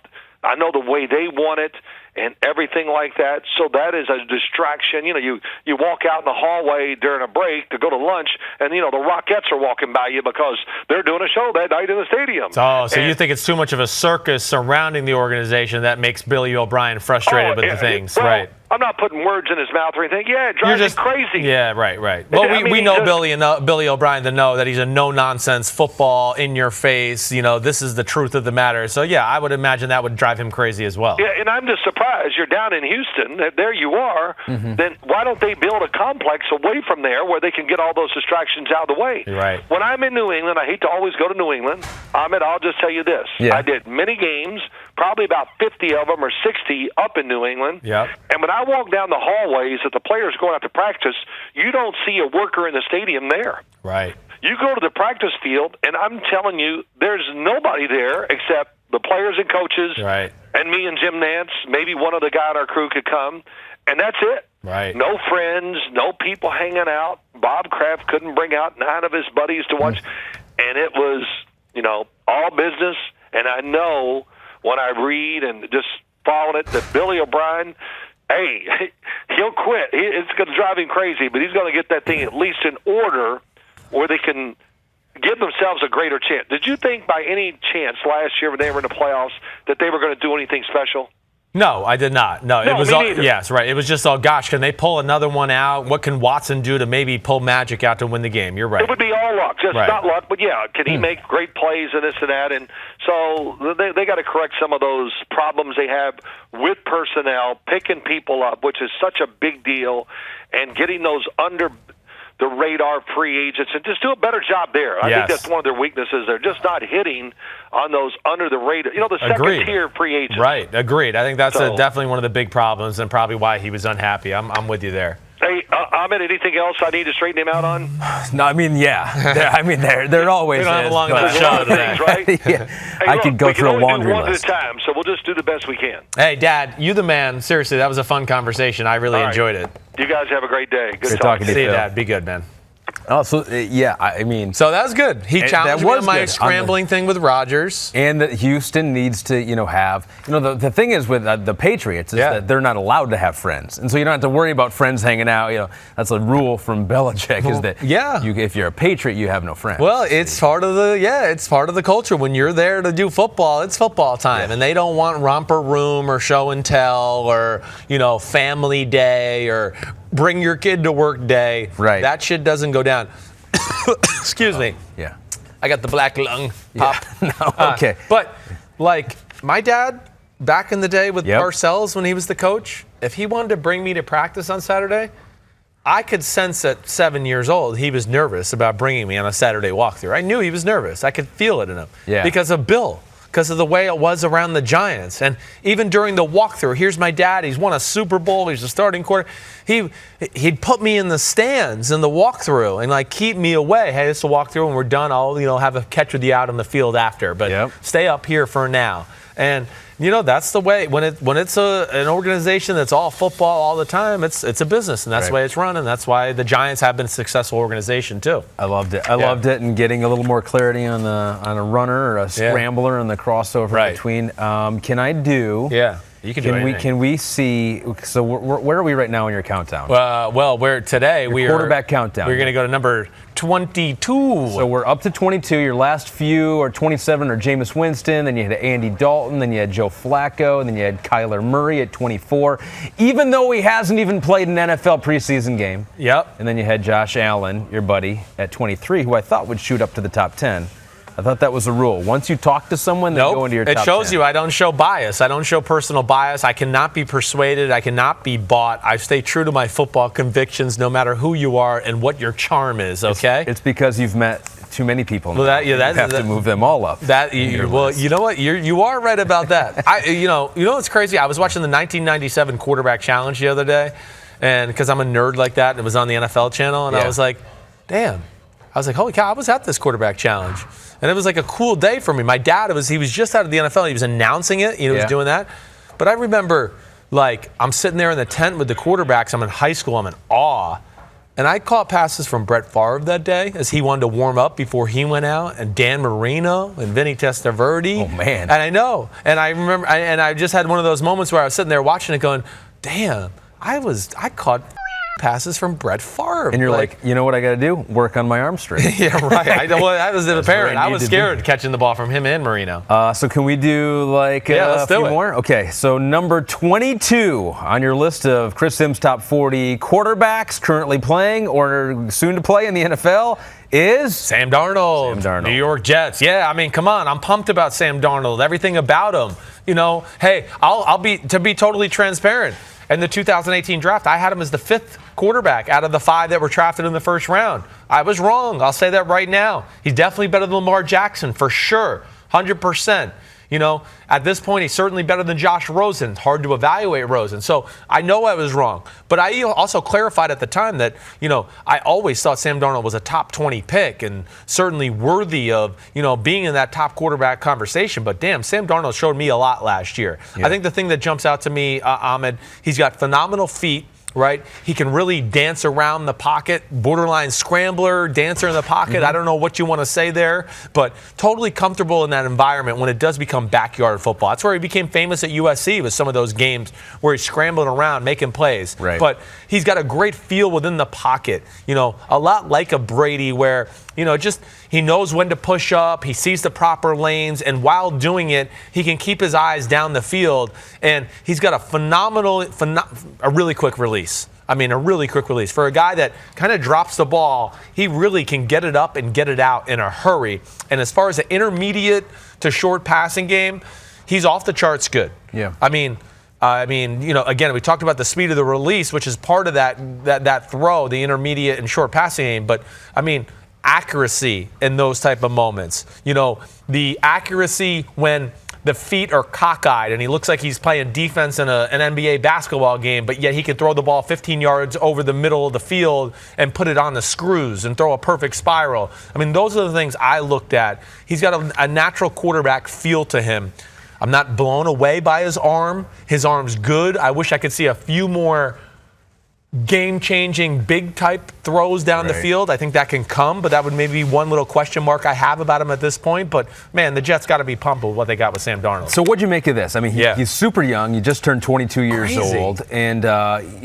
I know the way they want it and everything like that. So that is a distraction. You walk out in the hallway during a break to go to lunch, and, the Rockettes are walking by you because they're doing a show that night in the stadium. Oh, so you think it's too much of a circus surrounding the organization that makes Billy O'Brien frustrated with the things, right? I'm not putting words in his mouth or anything. Yeah, it drives me crazy. Yeah, right. Well, we know Billy O'Brien to know that he's a no-nonsense football, in-your-face, this is the truth of the matter. So, yeah, I would imagine that would drive him crazy as well. Yeah, and I'm just surprised. You're down in Houston. There you are. Mm-hmm. Then why don't they build a complex away from there where they can get all those distractions out of the way? Right. When I'm in New England, I hate to always go to New England. Ahmed, I'll just tell you this. Yeah. I did many games, probably about 50 of them or 60 up in New England. Yep. And when I walk down the hallways that the players are going out to practice, you don't see a worker in the stadium there. Right. You go to the practice field, and I'm telling you, there's nobody there except the players and coaches, right, and me and Jim Nance. Maybe one other guy on our crew could come, and that's it. Right. No friends, no people hanging out. Bob Kraft couldn't bring out 9 of his buddies to watch, and it was, all business. And I know when I read and just follow it that Billy O'Brien, hey, he'll quit. It's going to drive him crazy, but he's going to get that thing at least in order where they can give themselves a greater chance. Did you think by any chance last year when they were in the playoffs that they were going to do anything special? No, I did not. No, it was all, yes, right. It was just all, gosh, can they pull another one out? What can Watson do to maybe pull magic out to win the game? You're right. It would be all luck, just not luck, but yeah, can he make great plays and this and that? And so they got to correct some of those problems they have with personnel, picking people up, which is such a big deal, and getting those the radar free agents and just do a better job there. I think that's one of their weaknesses. They're just not hitting on those under the radar, the second-tier free agents. Right, agreed. I think that's definitely one of the big problems and probably why he was unhappy. I'm with you there. Hey, Ahmed, anything else I need to straighten him out on? No, I mean, there always is. We don't have a long enough show today. Right? Hey, I could go through a laundry list. We can only do one at a time, so we'll just do the best we can. Hey, Dad, you the man. Seriously, that was a fun conversation. I really enjoyed it. You guys have a great day. Good talking to you. See you, Dad. Be good, man. Oh, so I mean, so that was good. He challenged me on my scrambling thing with Rodgers, and that Houston needs to, have. The thing is with the Patriots is that they're not allowed to have friends, and so you don't have to worry about friends hanging out. That's a rule from Belichick is that if you're a Patriot, you have no friends. Well, it's part of the culture. When you're there to do football, it's football time, and they don't want romper room or show and tell or family day or bring your kid to work day. Right. That shit doesn't go down. Excuse me. Yeah. I got the black lung pop. Okay. But my dad back in the day with Parcells when he was the coach, if he wanted to bring me to practice on Saturday, I could sense at 7 years old he was nervous about bringing me on a Saturday walkthrough. I knew he was nervous. I could feel it in him. Yeah. Because of Bill. Because of the way it was around the Giants. And even during the walkthrough, here's my dad. He's won a Super Bowl. He's a starting quarterback. He'd put me in the stands in the walkthrough and keep me away. Hey, it's a walkthrough, and we're done. I'll have a catch with you out on the field after. But stay up here for now. And that's the way. When it's an organization that's all football all the time, it's a business, and that's the way it's run, and that's why the Giants have been a successful organization too. I loved it. I loved it, and getting a little more clarity on a runner or a scrambler and the crossover between. Can I do? Yeah. You can do anything. Can we see? So where are we right now in your countdown? We're today. Your quarterback countdown. We're going to go to number 22. So we're up to 22. Your last few are 27 are Jameis Winston. Then you had Andy Dalton. Then you had Joe Flacco. And then you had Kyler Murray at 24. Even though he hasn't even played an NFL preseason game. Yep. And then you had Josh Allen, your buddy, at 23, who I thought would shoot up to the top 10. I thought that was a rule. Once you talk to someone, they go into your top 10. It shows you I don't show bias. I don't show personal bias. I cannot be persuaded. I cannot be bought. I stay true to my football convictions no matter who you are and what your charm is, okay? It's because you've met too many people. Well, you have to move them all up. You know what? You are right about that. You know what's crazy? I was watching the 1997 Quarterback Challenge the other day, and because I'm a nerd like that, and it was on the NFL channel, and I was like, damn. I was like, holy cow, I was at this Quarterback Challenge. And it was like a cool day for me. My dad, he was just out of the NFL. He was announcing it. He was doing that. But I remember, I'm sitting there in the tent with the quarterbacks. I'm in high school. I'm in awe. And I caught passes from Brett Favre that day as he wanted to warm up before he went out, and Dan Marino and Vinny Testaverde. Oh, man. And I know. And I remember, and I just had one of those moments where I was sitting there watching it going, damn, I caught passes from Brett Favre. And you're like, you know what I got to do? Work on my arm strength. Yeah, right. That was apparent. I was scared catching the ball from him and Marino. So can we do a few more? Okay, so number 22 on your list of Chris Simms top 40 quarterbacks currently playing or soon to play in the NFL is Sam Darnold. New York Jets. Yeah, I mean, come on. I'm pumped about Sam Darnold. Everything about him. Hey, I'll be totally transparent. In the 2018 draft, I had him as the 5th quarterback out of the 5 that were drafted in the first round. I was wrong. I'll say that right now. He's definitely better than Lamar Jackson, for sure, 100%. At this point, he's certainly better than Josh Rosen. It's hard to evaluate Rosen. So I know I was wrong. But I also clarified at the time that, I always thought Sam Darnold was a top 20 pick and certainly worthy of, being in that top quarterback conversation. But damn, Sam Darnold showed me a lot last year. Yeah. I think the thing that jumps out to me, Ahmed, he's got phenomenal feet. Right? He can really dance around the pocket, borderline scrambler, dancer in the pocket. Mm-hmm. I don't know what you want to say there, but totally comfortable in that environment when it does become backyard football. That's where he became famous at USC with some of those games where he's scrambling around, making plays. Right. But he's got a great feel within the pocket, a lot like a Brady where, he knows when to push up, he sees the proper lanes, and while doing it, he can keep his eyes down the field, and he's got a really quick release. I mean, a really quick release. For a guy that kind of drops the ball, he really can get it up and get it out in a hurry. And as far as the intermediate to short passing game, he's off the charts good. Yeah. I mean, I mean, again, we talked about the speed of the release, which is part of that throw, the intermediate and short passing game. But, I mean, accuracy in those type of moments. The accuracy when the feet are cockeyed and he looks like he's playing defense in an NBA basketball game, but yet he could throw the ball 15 yards over the middle of the field and put it on the screws and throw a perfect spiral. I mean, those are the things I looked at. He's got a natural quarterback feel to him. I'm not blown away by his arm. His arm's good. I wish I could see a few more game-changing, big-type throws down the field. I think that can come, but that would maybe be one little question mark I have about him at this point. But, man, the Jets got to be pumped with what they got with Sam Darnold. So what'd you make of this? I mean, he's super young. He just turned 22 years old. And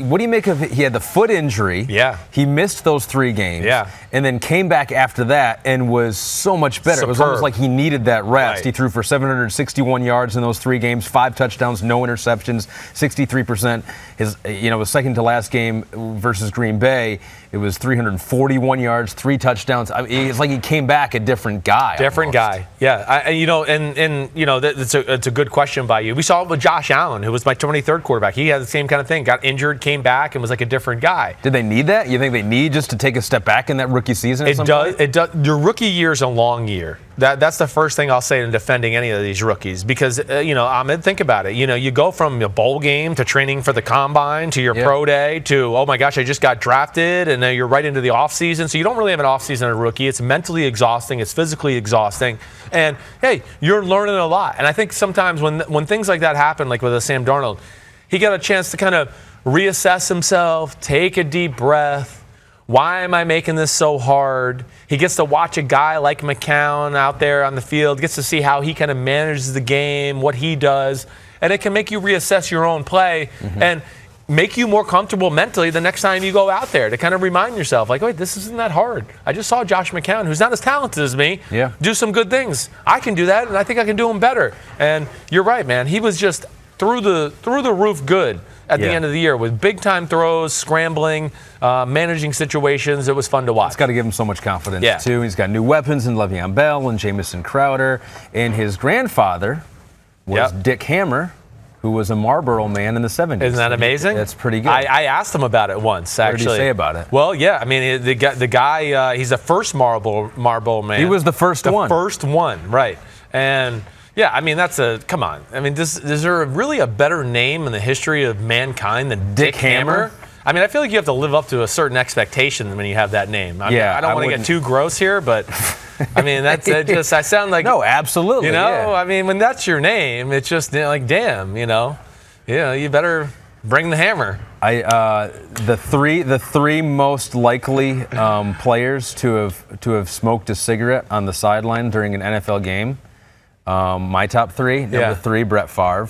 what do you make of it? He had the foot injury. Yeah. He missed those 3 games. Yeah. And then came back after that and was so much better. Superb. It was almost like he needed that rest. Right. He threw for 761 yards in those 3 games, 5 touchdowns, no interceptions, 63%. His, the second to last game versus Green Bay, it was 341 yards, 3 touchdowns. I mean, it's like he came back a different guy. Different guy. Yeah. It's a good question by you. We saw it with Josh Allen, who was my 23rd quarterback. He had the same kind of thing. Got injured, came back, and was like a different guy. Did they need that? You think they need just to take a step back in that rookie season? It does. Your rookie year is a long year. That's the first thing I'll say in defending any of these rookies because, Ahmed, think about it. You go from a bowl game to training for the combine to your pro day to, oh, my gosh, I just got drafted, and then you're right into the offseason. So you don't really have an offseason as a rookie. It's mentally exhausting. It's physically exhausting. And, hey, you're learning a lot. And I think sometimes when things like that happen, like with a Sam Darnold, he got a chance to kind of reassess himself, take a deep breath. Why am I making this so hard? He gets to watch a guy like McCown out there on the field, gets to see how he kind of manages the game, what he does, and it can make you reassess your own play and make you more comfortable mentally the next time you go out there to kind of remind yourself, like, wait, this isn't that hard. I just saw Josh McCown, who's not as talented as me, do some good things. I can do that, and I think I can do them better. And you're right, man. He was just through the roof good at the end of the year with big-time throws, scrambling, managing situations. It was fun to watch. It's got to give him so much confidence, too. He's got new weapons in Le'Veon Bell and Jamison Crowder. And his grandfather was Dick Hammer, who was a Marlboro man in the 70s. Isn't that amazing? That's pretty good. I asked him about it once, actually. What did he say about it? Well, yeah. I mean, the guy, he's the first Marlboro man. He was the first one. The first one, right. And... yeah, I mean, come on. I mean, is there really a better name in the history of mankind than Dick Hammer? I mean, I feel like you have to live up to a certain expectation when you have that name. I don't want to get too gross here, but I mean, I sound like. No, absolutely. I mean, when that's your name, it's just like, damn, you better bring the hammer. The three most likely players to have smoked a cigarette on the sideline during an NFL game. My top 3, number 3, Brett Favre.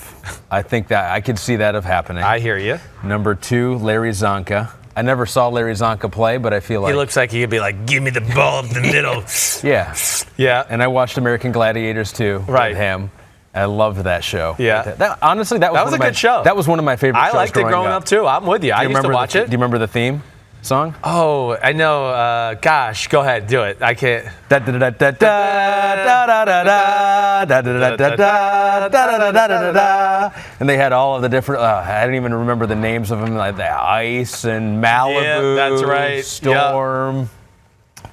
I think that I could see that of happening. I hear you. Number 2, Larry Zonka. I never saw Larry Zonka play, but I feel like he looks like he could be like, give me the ball up the middle. Yeah. And I watched American Gladiators too with him. I loved that show. Yeah. Honestly, that was a good show. That was one of my favorite shows. I liked it growing up too. I'm with you. I used to watch it. Do you remember the theme song? Oh, I know. Gosh, go ahead, do it. I can't. And they had all of the different. I don't even remember the names of them, like the Ice and Malibu. Yeah, that's right. Storm,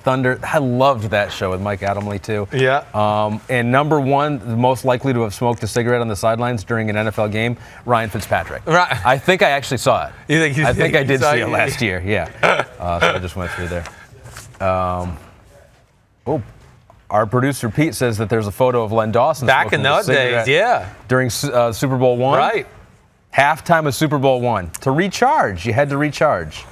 Thunder. I loved that show with Mike Adamle too. Yeah. And number 1, the most likely to have smoked a cigarette on the sidelines during an NFL game, Ryan Fitzpatrick. Right. I think I actually saw it. I think I did see it last year. Yeah. So I just went through there. Our producer Pete says that there's a photo of Len Dawson back in those days. Yeah. During Super Bowl I. Right. Halftime of Super Bowl I. To recharge, you had to recharge.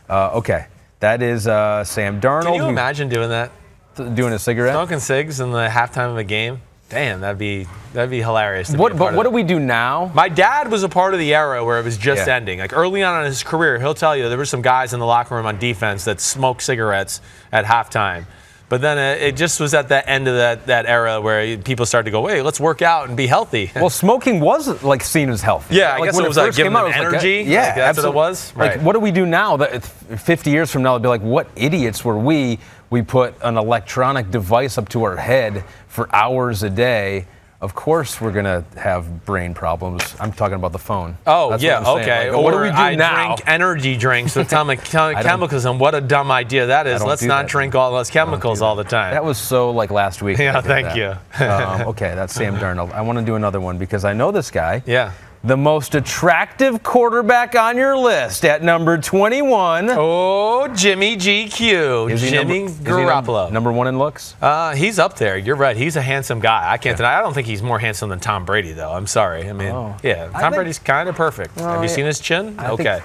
Okay. That is Sam Darnold. Can you imagine doing that? Doing a cigarette? Smoking cigs in the halftime of a game? Damn, that'd be hilarious. But what do we do now? My dad was a part of the era where it was just ending. Like early on in his career, he'll tell you there were some guys in the locker room on defense that smoked cigarettes at halftime. But then it just was at the end of that era where people started to go, wait, let's work out and be healthy. Well, smoking was like seen as healthy. Yeah, I guess it was like giving them energy. Yeah, that's what it was. Like, what do we do now? That 50 years from now, they'll be like, what idiots were we? We put an electronic device up to our head for hours a day. of course we're going to have brain problems. I'm talking about the phone. Oh, That's yeah, what I'm saying. okay. Like, what do we do I now? drink energy drinks with chemicals, and what a dumb idea that is. Let's not drink all those chemicals all the time. That was so like last week. Yeah, thank you. Okay, that's Sam Darnold. I want to do another one because I know this guy. Yeah. The most attractive quarterback on your list at number 21. Oh, Jimmy GQ. Jimmy Garoppolo. Number one in looks? He's up there. You're right. He's a handsome guy. I can't deny. I don't think he's more handsome than Tom Brady, though. I'm sorry. I mean, Tom Brady's kind of perfect. Have you seen his chin? Okay.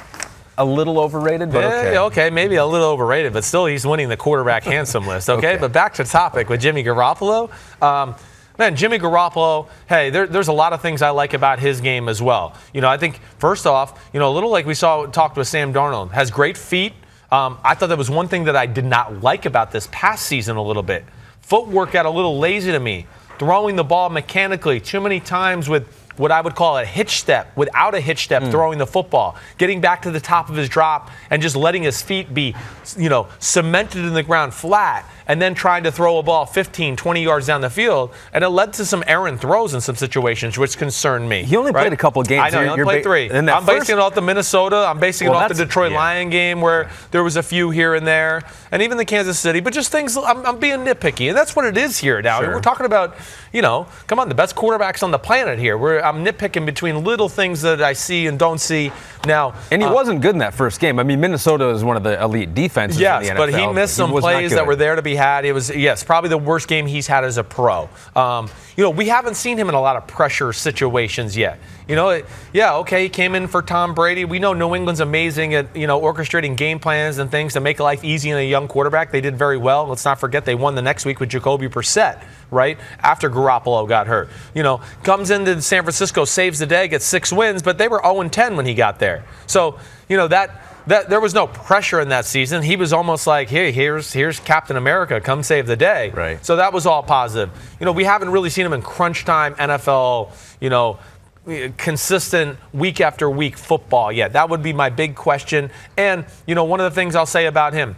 A little overrated, but okay. Okay, maybe a little overrated, but still he's winning the quarterback handsome list. Okay, but back to topic with Jimmy Garoppolo. Man, Jimmy Garoppolo, hey, there's a lot of things I like about his game as well. I think, first off, a little like we talked with Sam Darnold, has great feet. I thought that was one thing that I did not like about this past season a little bit. Footwork got a little lazy to me. Throwing the ball mechanically too many times with what I would call a hitch step, without a hitch step, throwing the football, getting back to the top of his drop and just letting his feet be, cemented in the ground flat, and then trying to throw a ball 15, 20 yards down the field. And it led to some errant throws in some situations, which concerned me. He only played a couple of games. I know, he only played 3. I'm basing it off the Minnesota. I'm basing it off the Detroit Lion game where there was a few here and there. And even the Kansas City. But just things, I'm being nitpicky. And that's what it is here now. Sure. We're talking about, come on, the best quarterbacks on the planet here. I'm nitpicking between little things that I see and don't see. Now, and he wasn't good in that first game. I mean, Minnesota is one of the elite defenses in the NFL. Yes, but he missed some plays that were there to be had. It was, probably the worst game he's had as a pro. We haven't seen him in a lot of pressure situations yet. He came in for Tom Brady. We know New England's amazing at, orchestrating game plans and things to make life easy in a young quarterback. They did very well. Let's not forget they won the next week with Jacoby Brissett, right, after Garoppolo got hurt. Comes into San Francisco, saves the day, gets 6 wins, but they were 0-10 when he got there. So, that there was no pressure in that season. He was almost like, hey, here's Captain America, come save the day. Right. So that was all positive. We haven't really seen him in crunch time NFL, consistent week after week football yet. That would be my big question. And, one of the things I'll say about him,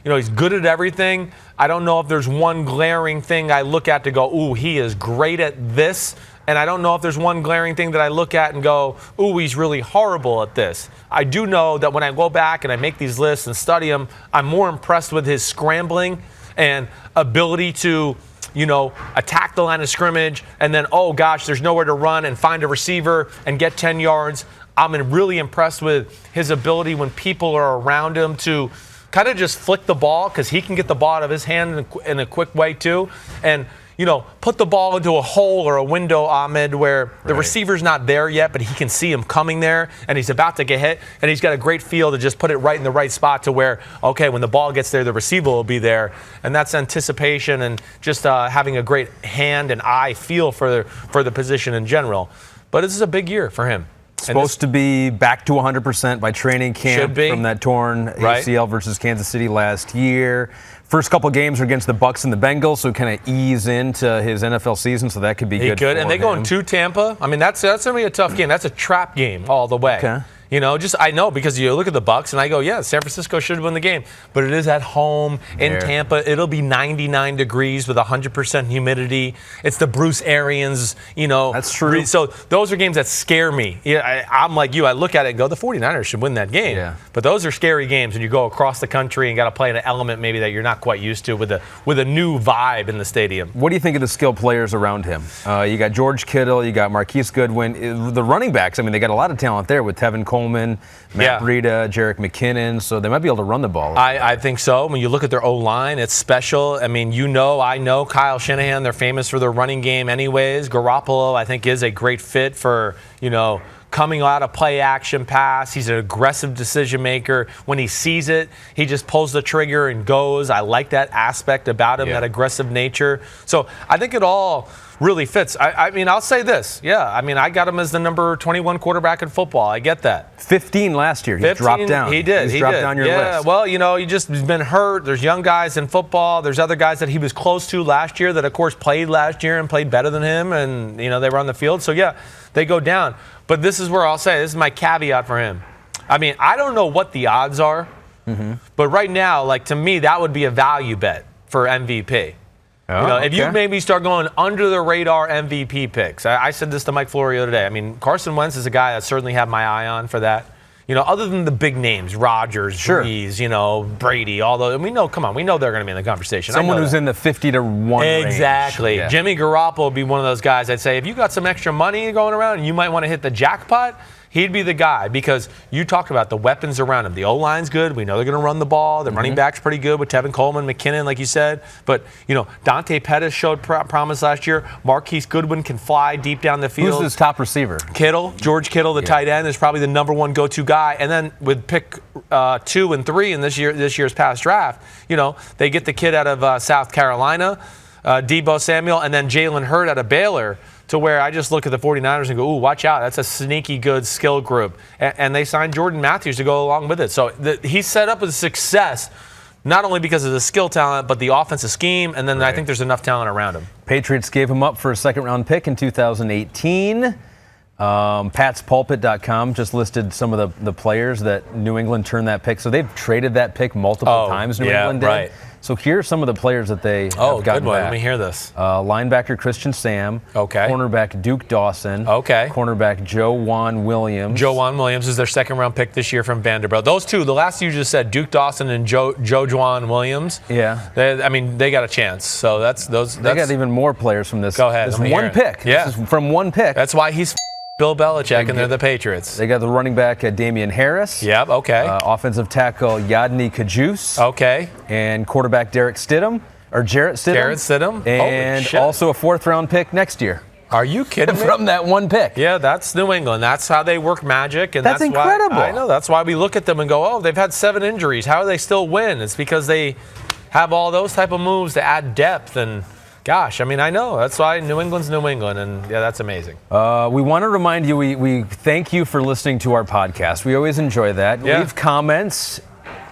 he's good at everything. I don't know if there's one glaring thing I look at to go, ooh, he is great at this. And I don't know if there's one glaring thing that I look at and go, ooh, he's really horrible at this. I do know that when I go back and I make these lists and study them, I'm more impressed with his scrambling and ability to, attack the line of scrimmage and then, oh, gosh, there's nowhere to run and find a receiver and get 10 yards. I'm really impressed with his ability when people are around him to kind of just flick the ball, because he can get the ball out of his hand in a quick way too. And put the ball into a hole or a window, Ahmed, where the receiver's not there yet, but he can see him coming there, and he's about to get hit, and he's got a great feel to just put it right in the right spot to where, okay, when the ball gets there, the receiver will be there. And that's anticipation and just having a great hand and eye feel for the position in general. But this is a big year for him. Supposed to be back to 100% by training camp from that torn ACL versus Kansas City last year. First couple games are against the Bucs and the Bengals, so kind of ease into his NFL season, so that could be good for and they him. go into Tampa. I mean, that's going to be a tough game. That's a trap game all the way. Okay. I know because you look at the Bucs and I go, yeah, San Francisco should win the game. But it is at home in Tampa. It'll be 99 degrees with 100% humidity. It's the Bruce Arians, That's true. So those are games that scare me. I'm like you. I look at it and go, the 49ers should win that game. Yeah. But those are scary games when you go across the country and got to play in an element maybe that you're not quite used to with a new vibe in the stadium. What do you think of the skilled players around him? You got George Kittle. You got Marquise Goodwin. The running backs, I mean, they got a lot of talent there with Tevin Coleman, Matt Breida, Jerick McKinnon, so they might be able to run the ball. I think so. When you look at their O-line, it's special. I mean, I know Kyle Shanahan, they're famous for their running game anyways. Garoppolo, I think, is a great fit for, coming out of play action pass. He's an aggressive decision maker. When he sees it, he just pulls the trigger and goes. I like that aspect about him, that aggressive nature. So I think it all really fits. I mean, I'll say this. Yeah, I mean, I got him as the number 21 quarterback in football. I get that. 15 last year. He dropped down. He did. He's dropped down your list. Yeah, well, he's been hurt. There's young guys in football. There's other guys that he was close to last year that, of course, played last year and played better than him, and, they were on the field. So, yeah, they go down. But this is where I'll say, this is my caveat for him. I mean, I don't know what the odds are, but right now, to me, that would be a value bet for MVP. If you maybe start going under the radar MVP picks. I said this to Mike Florio today. I mean, Carson Wentz is a guy I certainly have my eye on for that. Other than the big names, Rodgers, Breeze, Brady, all those. We know they're going to be in the conversation. Someone who's in the 50 to 1 range. Exactly. Yeah. Jimmy Garoppolo would be one of those guys I'd say, if you got some extra money going around and you might want to hit the jackpot, he'd be the guy because you talked about the weapons around him. The O-line's good. We know they're going to run the ball. The running back's pretty good with Tevin Coleman, McKinnon, like you said. But, Dante Pettis showed promise last year. Marquise Goodwin can fly deep down the field. Who's his top receiver? Kittle. George Kittle, the tight end, is probably the number one go-to guy. And then with pick 2 and 3 in this year's past draft, they get the kid out of South Carolina, Deebo Samuel, and then Jalen Hurd out of Baylor. To where I just look at the 49ers and go, ooh, watch out. That's a sneaky good skill group. And they signed Jordan Matthews to go along with it. So he's set up with success, not only because of the skill talent, but the offensive scheme. And then I think there's enough talent around him. Patriots gave him up for a second-round pick in 2018. PatsPulpit.com just listed some of the players that New England turned that pick. So they've traded that pick multiple times, New England did. Right. So here are some of the players that they have gotten good one. back. Let me hear this. Linebacker Christian Sam. Okay. Cornerback Duke Dawson. Okay. Cornerback Joe Juan Williams. Joe Juan Williams is their second-round pick this year from Vanderbilt. Those two, the last you just said, Duke Dawson and Joe Juan Williams. Yeah. They got a chance. So that's those. They got even more players from this. Go ahead. This one pick. Yeah. This is from one pick. That's why he's Bill Belichick, and they're the Patriots. They got the running back Damian Harris. Yep, okay. Offensive tackle Yadni Kajus. Okay. And quarterback Jarrett Stidham. Jarrett Stidham. And also a fourth-round pick next year. Are you kidding me? From that one pick. Yeah, that's New England. That's how they work magic. And that's incredible. I know. That's why we look at them and go, oh, they've had 7 injuries. How do they still win? It's because they have all those type of moves to add depth and – gosh, I mean, I know. That's why New England's New England, and yeah, that's amazing. We want to remind you, we thank you for listening to our podcast. We always enjoy that. Yeah. Leave comments,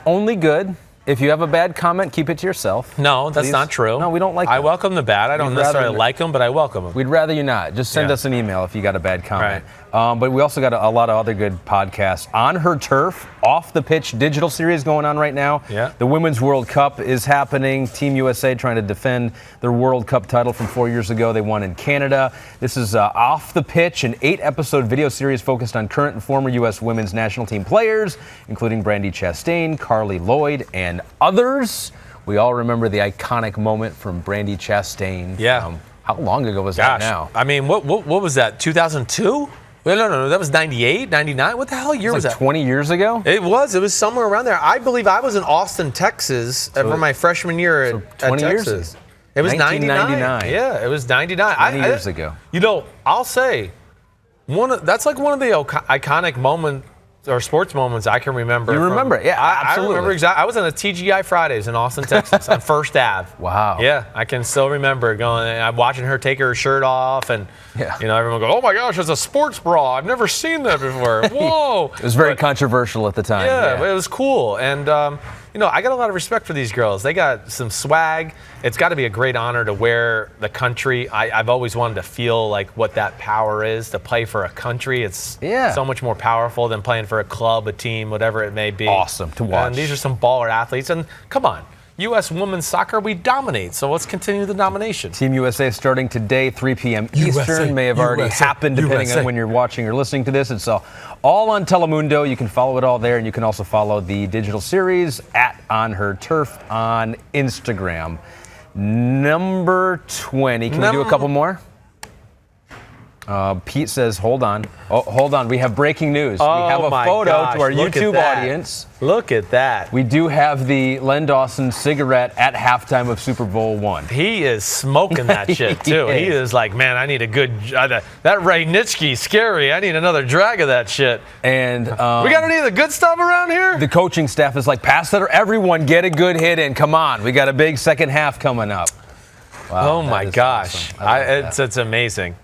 only good. If you have a bad comment, keep it to yourself. No, that's not true. No, we don't like them. I welcome the bad. I don't necessarily like them, but I welcome them. We'd rather you not. Just send us an email if you got a bad comment. Right. But we also got a lot of other good podcasts. On Her Turf, Off the Pitch digital series going on right now. Yeah. The Women's World Cup is happening. Team USA trying to defend their World Cup title from 4 years ago. They won in Canada. This is Off the Pitch, an 8-episode video series focused on current and former U.S. women's national team players, including Brandi Chastain, Carly Lloyd, and others. We all remember the iconic moment from Brandi Chastain. Yeah. How long ago was that now? I mean, what was that, 2002? No, that was 98, 99. What the hell year was that? 20 years ago? It was somewhere around there. I believe I was in Austin, Texas for my freshman year at 20 Texas. years ago. It was 1999. Yeah, it was 99. 20 years ago. I'll say, that's like one of the iconic moments or sports moments I can remember. You remember it? Yeah, absolutely. I remember exactly. I was on a TGI Fridays in Austin, Texas on First Ave. Wow. Yeah, I can still remember going and I'm watching her take her shirt off and everyone go, oh my gosh, it's a sports bra. I've never seen that before. Whoa. It was very controversial at the time. Yeah, it was cool. And, I got a lot of respect for these girls. They got some swag. It's got to be a great honor to wear the country. I've always wanted to feel like what that power is, to play for a country. It's so much more powerful than playing for a club, a team, whatever it may be. Awesome to watch. And these are some baller athletes. And come on, U.S. women's soccer, we dominate. So let's continue the domination. Team USA starting today, 3 p.m. Eastern. May have already happened depending on when you're watching or listening to this. It's all on Telemundo. You can follow it all there. And you can also follow the digital series at On Her Turf on Instagram. Number 20. Can we do a couple more? Pete says, hold on. Oh, hold on. We have breaking news. We have a photo to our YouTube audience. Look at that. We do have the Len Dawson cigarette at halftime of Super Bowl I. He is smoking that shit, too. He is like, man, I need a good... that Ray Nitschke's scary. I need another drag of that shit. And we got any of the good stuff around here? The coaching staff is like, pass it. Everyone get a good hit in. Come on. We got a big second half coming up. Wow, oh, my gosh. Awesome. It's amazing.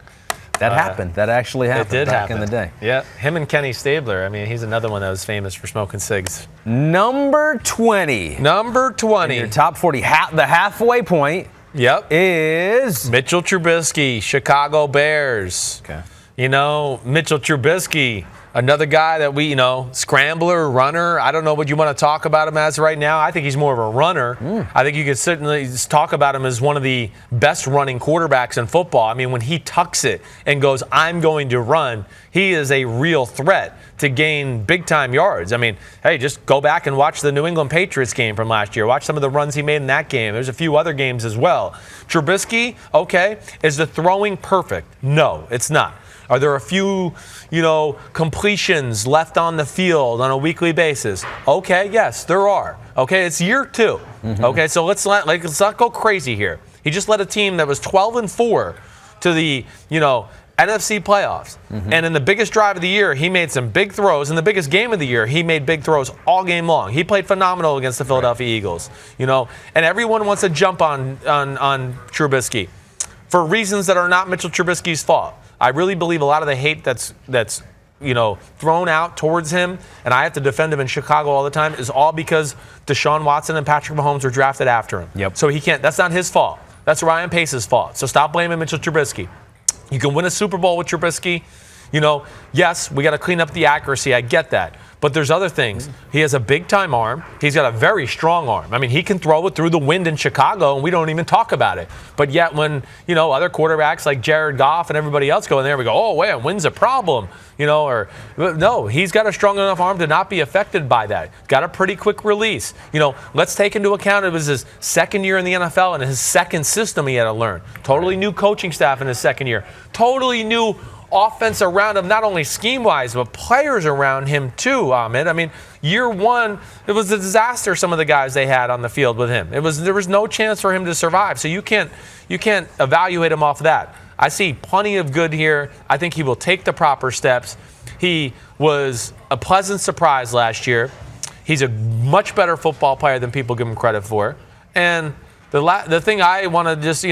That happened. That actually happened back in the day. Yeah. Him and Kenny Stabler. I mean, he's another one that was famous for smoking cigs. Number 20. Number 20. In your top 40. The halfway point. Yep. Is Mitchell Trubisky, Chicago Bears. Okay. Mitchell Trubisky Another guy that we, scrambler, runner. I don't know what you want to talk about him as right now. I think he's more of a runner. I think you could certainly talk about him as one of the best running quarterbacks in football. I mean, when he tucks it and goes, I'm going to run, he is a real threat to gain big-time yards. I mean, hey, just go back and watch the New England Patriots game from last year. Watch some of the runs he made in that game. There's a few other games as well. Trubisky, okay, is the throwing perfect? No, it's not. Are there a few, completions left on the field on a weekly basis? Okay, yes, there are. Okay, it's year 2. Okay, so let's not go crazy here. He just led a team that was 12-4 to the, NFC playoffs. And in the biggest drive of the year, he made some big throws. In the biggest game of the year, he made big throws all game long. He played phenomenal against the Philadelphia Eagles. And everyone wants to jump on Trubisky for reasons that are not Mitchell Trubisky's fault. I really believe a lot of the hate that's thrown out towards him, and I have to defend him in Chicago all the time, is all because Deshaun Watson and Patrick Mahomes were drafted after him. Yep. So he can't. That's not his fault. That's Ryan Pace's fault. So stop blaming Mitchell Trubisky. You can win a Super Bowl with Trubisky. Yes, we got to clean up the accuracy. I get that. But there's other things. He has a big-time arm. He's got a very strong arm. I mean, he can throw it through the wind in Chicago, and we don't even talk about it. But yet when, other quarterbacks like Jared Goff and everybody else go in there, we go, oh, wait, wind's a problem. No, he's got a strong enough arm to not be affected by that. Got a pretty quick release. Let's take into account it was his second year in the NFL and his second system he had to learn. Totally new coaching staff in his second year. Totally new offense around him, not only scheme-wise, but players around him too, Ahmed. I mean, year 1, it was a disaster, some of the guys they had on the field with him. There was no chance for him to survive, so you can't evaluate him off that. I see plenty of good here. I think he will take the proper steps. He was a pleasant surprise last year. He's a much better football player than people give him credit for. And the thing I want to just,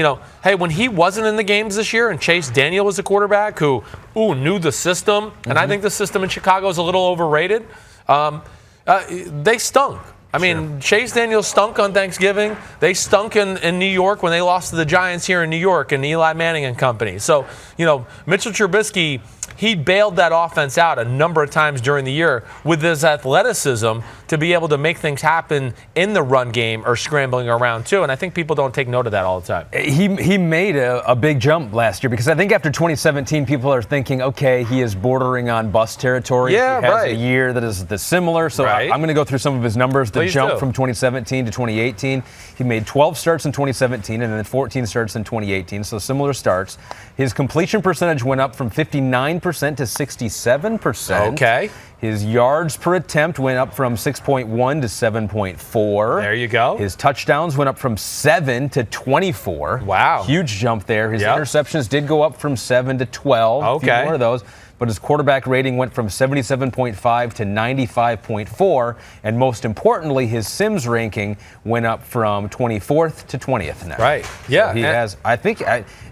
hey, when he wasn't in the games this year and Chase Daniel was the quarterback who knew the system, and I think the system in Chicago is a little overrated, they stunk. I mean, Chase Daniel stunk on Thanksgiving. They stunk in New York when they lost to the Giants here in New York and Eli Manning and company. So, Mitchell Trubisky, he bailed that offense out a number of times during the year with his athleticism to be able to make things happen in the run game or scrambling around too. And I think people don't take note of that all the time. He made a big jump last year because I think after 2017, people are thinking, okay, he is bordering on bust territory. Yeah, he has a year that is similar. So I'm going to go through some of his numbers. The jump from 2017 to 2018. He made 12 starts in 2017 and then 14 starts in 2018. So similar starts. His completion percentage went up from 59% to 67%. Okay. His yards per attempt went up from 6.1 to 7.4. There you go. His touchdowns went up from 7 to 24. Wow. Huge jump there. His interceptions did go up from 7 to 12. Okay. A few more of those. But his quarterback rating went from 77.5 to 95.4. And most importantly, his Simms ranking went up from 24th to 20th now. Right. Yeah. So he has, I think,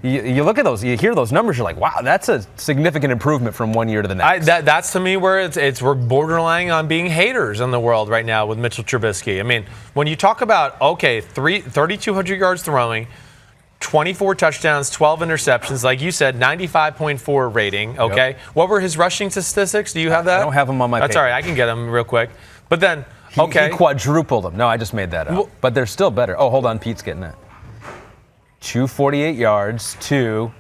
you look at those, you hear those numbers, you're like, wow, that's a significant improvement from one year to the next. That's to me where we're borderline on being haters in the world right now with Mitchell Trubisky. I mean, when you talk about, 3,200 yards throwing, 24 touchdowns, 12 interceptions. Like you said, 95.4 rating, okay? Yep. What were his rushing statistics? Do you have that? I don't have them on my page. That's all right. I can get them real quick. But then, He quadrupled them. No, I just made that up. But they're still better. Oh, hold on. Pete's getting that. 248 yards to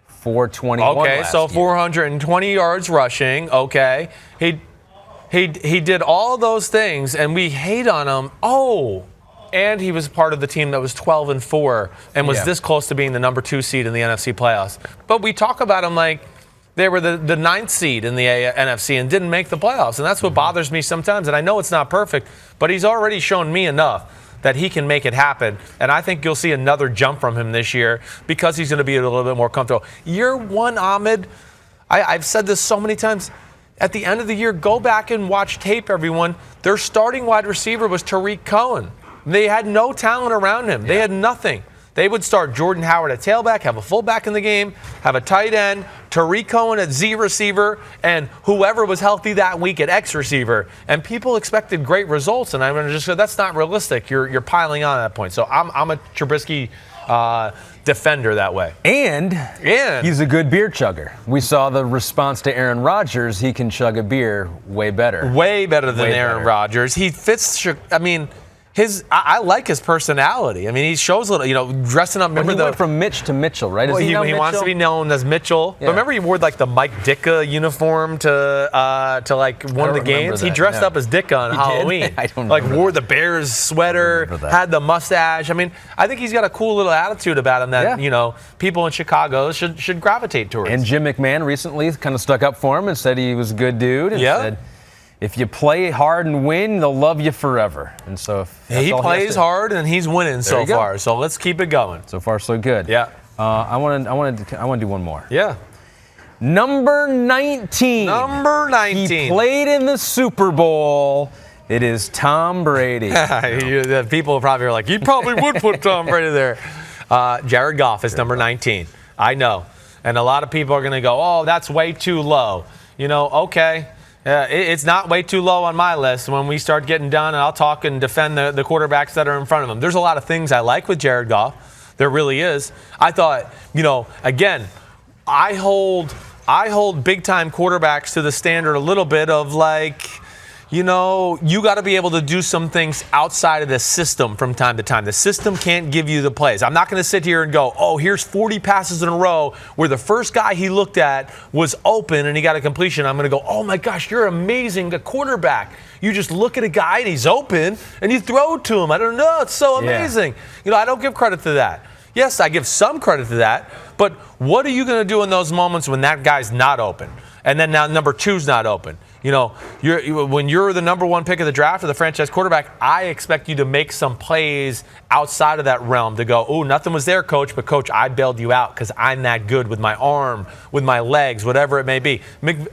421 Okay, last so year. 420 yards rushing, okay? He did all those things, and we hate on him. And he was part of the team that was 12-4 and was this close to being the number 2 seed in the NFC playoffs. But we talk about him like they were the 9th seed in the NFC and didn't make the playoffs. And that's what bothers me sometimes. And I know it's not perfect, but he's already shown me enough that he can make it happen. And I think you'll see another jump from him this year because he's going to be a little bit more comfortable. Year 1, Ahmed, I've said this so many times. At the end of the year, go back and watch tape, everyone. Their starting wide receiver was Tariq Cohen. They had no talent around him. They had nothing. They would start Jordan Howard at tailback, have a fullback in the game, have a tight end, Tariq Cohen at Z receiver, and whoever was healthy that week at X receiver. And people expected great results, and I'm going to just say that's not realistic. You're piling on at that point. So I'm a Trubisky defender that way. And he's a good beer chugger. We saw the response to Aaron Rodgers. He can chug a beer way better. Way better than Aaron Rodgers. He fits, I mean, I like his personality. I mean, he shows a little, dressing up. Remember he went from Mitch to Mitchell, right? Well, he wants to be known as Mitchell. Yeah. But remember, he wore like the Mike Ditka uniform to like one of the games. He dressed up as Ditka on Halloween. I don't like wore the Bears sweater, had the mustache. I mean, I think he's got a cool little attitude about him that people in Chicago should gravitate towards. And Jim McMahon recently kind of stuck up for him and said he was a good dude. And said, if you play hard and win, they'll love you forever. And so he plays hard and he's winning so far. So let's keep it going. So far, so good. Yeah. I want to do one more. Yeah. Number 19. Number 19. He played in the Super Bowl. It is Tom Brady. People probably are like, you probably would put Tom Brady there. Jared Goff is number 19. I know. And a lot of people are going to go, oh, that's way too low. Okay. It's not way too low on my list. When we start getting done, and I'll talk and defend the quarterbacks that are in front of him. There's a lot of things I like with Jared Goff. There really is. I thought, again, I hold big-time quarterbacks to the standard a little bit of like, you got to be able to do some things outside of the system from time to time. The system can't give you the plays. I'm not going to sit here and go, oh, here's 40 passes in a row where the first guy he looked at was open and he got a completion. I'm going to go, oh, my gosh, you're amazing, a quarterback. You just look at a guy and he's open and you throw it to him. I don't know. It's so amazing. I don't give credit to that. Yes, I give some credit to that. But what are you going to do in those moments when that guy's not open? And then now number two's not open. When you're the number one pick of the draft or the franchise quarterback, I expect you to make some plays outside of that realm to go, oh, nothing was there, coach, but coach, I bailed you out because I'm that good with my arm, with my legs, whatever it may be.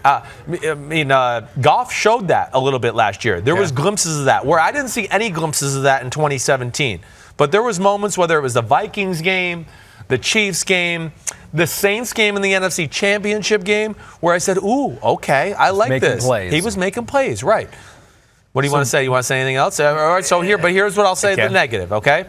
Goff showed that a little bit last year. There was glimpses of that where I didn't see any glimpses of that in 2017. But there was moments, whether it was the Vikings game, the Chiefs game, the Saints game in the NFC Championship game, where I said, ooh, okay, I like this. He was making plays, right. What do you want to say? You want to say anything else? All right, so here's what I'll say the negative, okay?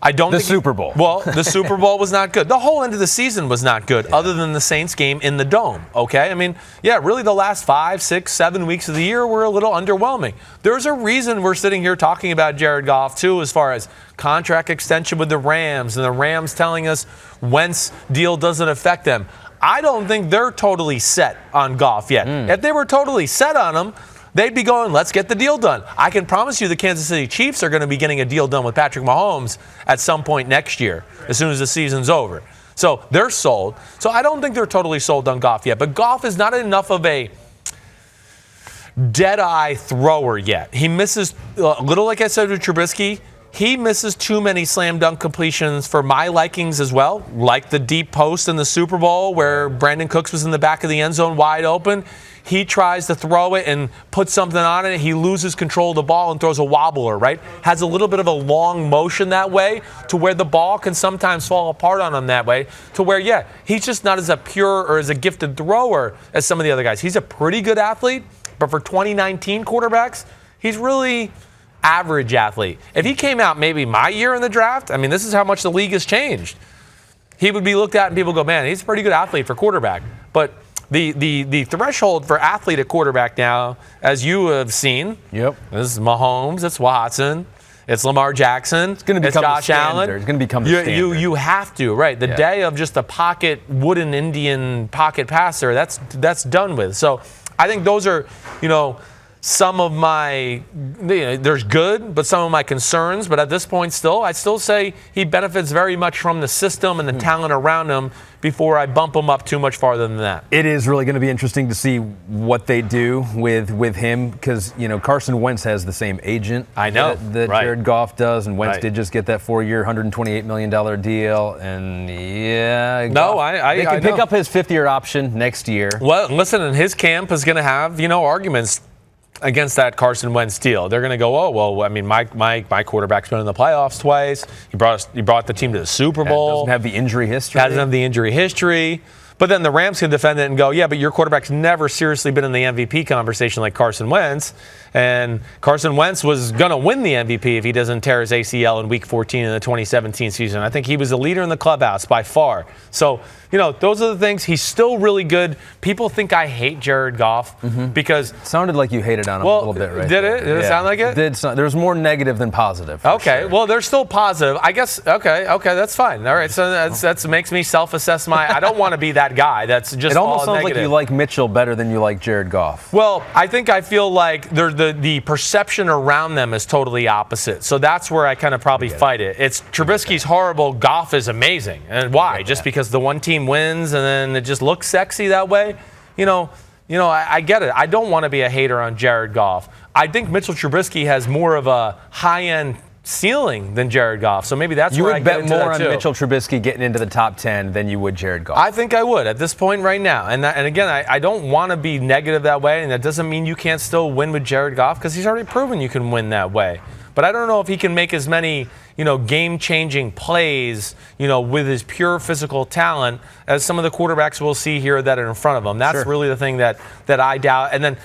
I don't think Super Bowl. Well, the Super Bowl was not good. The whole end of the season was not good, other than the Saints game in the Dome, okay? I mean, really the last 5, 6, 7 weeks of the year were a little underwhelming. There's a reason we're sitting here talking about Jared Goff, too, as far as contract extension with the Rams, and the Rams telling us Wentz deal doesn't affect them. I don't think they're totally set on Goff yet. If they were totally set on him, they'd be going, let's get the deal done. I can promise you the Kansas City Chiefs are going to be getting a deal done with Patrick Mahomes at some point next year, as soon as the season's over. So they're sold. So I don't think they're totally sold on Goff yet. But Goff is not enough of a dead-eye thrower yet. He misses, a little like I said with Trubisky, he misses too many slam dunk completions for my likings as well, like the deep post in the Super Bowl where Brandon Cooks was in the back of the end zone wide open. He tries to throw it and put something on it. He loses control of the ball and throws a wobbler, right? Has a little bit of a long motion that way to where the ball can sometimes fall apart on him that way to where, he's just not as a pure or as a gifted thrower as some of the other guys. He's a pretty good athlete, but for 2019 quarterbacks, he's really average athlete. If he came out maybe my year in the draft, I mean, this is how much the league has changed. He would be looked at and people go, man, he's a pretty good athlete for quarterback. But the threshold for athlete at quarterback now, as you have seen, this is Mahomes, it's Watson, it's Lamar Jackson, it's Josh Allen. It's going to become the standard. You have to, right? The day of just a wooden Indian pocket passer, that's done with. So I think those are, some of my, there's good, but some of my concerns. But at this point I still say he benefits very much from the system and the talent around him before I bump him up too much farther than that. It is really going to be interesting to see what they do with him because, Carson Wentz has the same agent that Jared Goff does, and Wentz did just get that 4-year, $128 million deal. And, they can pick up his 5th-year option next year. Well, listen, and his camp is going to have, arguments against that Carson Wentz deal. They're going to go, oh, well, I mean, my quarterback's been in the playoffs twice. He brought the team to the Super Bowl. Doesn't have the injury history. Doesn't have the injury history. But then the Rams can defend it and go, yeah, but your quarterback's never seriously been in the MVP conversation like Carson Wentz. And Carson Wentz was going to win the MVP if he doesn't tear his ACL in Week 14 in the 2017 season. I think he was the leader in the clubhouse by far. So, those are the things. He's still really good. People think I hate Jared Goff because it sounded like you hated on him a little bit, right? Did it? Did it sound like it? There was more negative than positive. Okay, sure. Well, there's still positive. I guess, okay, that's fine. All right, so that makes me self-assess I don't want to be that guy. That's just it almost all sounds negative. like you like Mitchell better than you like Jared Goff. Well, I feel like the perception around them is totally opposite. So that's where I kind of probably fight it. It's Trubisky's horrible, Goff is amazing. And why? Just because the one team wins and then it just looks sexy that way? I get it. I don't want to be a hater on Jared Goff. I think Mitchell Trubisky has more of a high-end ceiling than Jared Goff. So maybe that's where I get into that too. You would bet more on Mitchell Trubisky getting into the top 10 than you would Jared Goff. I think I would at this point right now. And again, I don't want to be negative that way, and that doesn't mean you can't still win with Jared Goff because he's already proven you can win that way. But I don't know if he can make as many, game-changing plays, with his pure physical talent as some of the quarterbacks we'll see here that are in front of him. That's really the thing that I doubt. And then,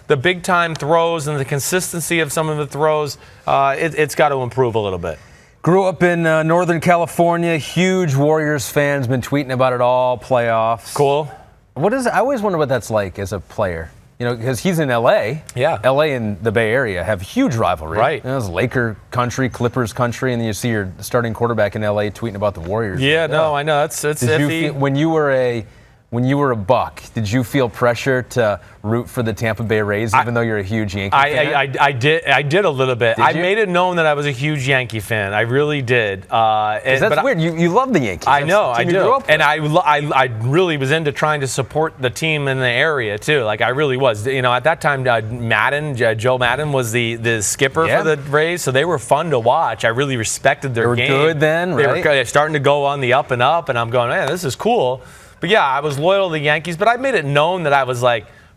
the big-time throws and the consistency of some of the throws, it's got to improve a little bit. Grew up in Northern California, huge Warriors fans, been tweeting about it all, playoffs. Cool. I always wonder what that's like as a player. Because he's in L.A. Yeah. L.A. and the Bay Area have huge rivalry. Right. It's Laker country, Clippers country, and then you see your starting quarterback in L.A. tweeting about the Warriors. Yeah, no, I know. It's iffy. When you were a Buck, did you feel pressure to root for the Tampa Bay Rays, even though you're a huge Yankee fan? I did a little bit. I made it known that I was a huge Yankee fan. I really did. That's weird. You love the Yankees. I know, I do. And I really was into trying to support the team in the area, too. Like, I really was. At that time, Joe Madden was the skipper for the Rays, so they were fun to watch. I really respected their game. They were good then, right? They were starting to go on the up and up, and I'm going, man, this is cool. But yeah, I was loyal to the Yankees, but I made it known that I was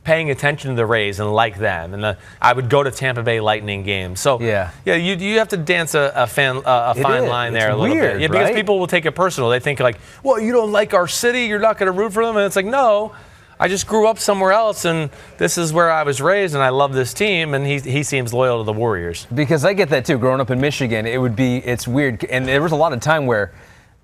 paying attention to the Rays and like them, and I would go to Tampa Bay Lightning games. So you have to dance a fine line there a little bit. Yeah, because people will take it personal. They think well, you don't like our city, you're not going to root for them, and it's no. I just grew up somewhere else, and this is where I was raised, and I love this team, and he seems loyal to the Warriors. Because I get that too. Growing up in Michigan, it's weird, and there was a lot of time where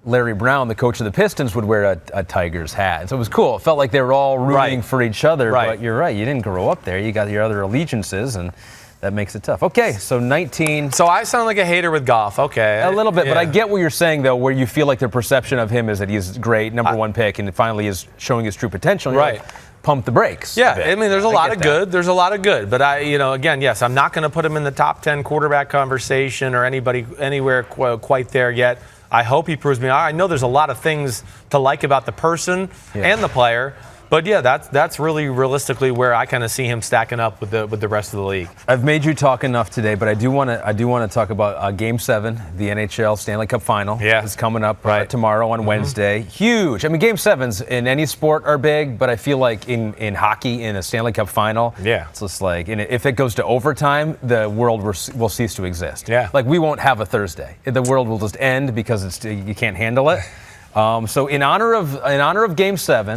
Larry Brown, the coach of the Pistons, would wear a Tigers hat. And so it was cool. It felt like they were all rooting for each other. Right. But you're right. You didn't grow up there. You got your other allegiances, and that makes it tough. Okay, so 19. So I sound like a hater with Goff. Okay. A little bit, but I get what you're saying, though, where you feel like the perception of him is that he's great, number one pick, and finally is showing his true potential. Right. Pump the brakes. Yeah, I mean, there's a lot of good. There's a lot of good. But again, yes, I'm not going to put him in the top 10 quarterback conversation or anywhere quite there yet. I hope he proves me. I know there's a lot of things to like about the person and the player, but that's really realistically where I kind of see him stacking up with the rest of the league. I've made you talk enough today, but I do want to talk about Game 7, the NHL Stanley Cup Final. Yeah, it's coming up tomorrow on Wednesday. Huge. I mean, Game 7s in any sport are big, but I feel like in hockey, in a Stanley Cup Final, it's just like, and if it goes to overtime, the world will cease to exist. Yeah, like we won't have a Thursday. The world will just end because you can't handle it. So in honor of Game 7.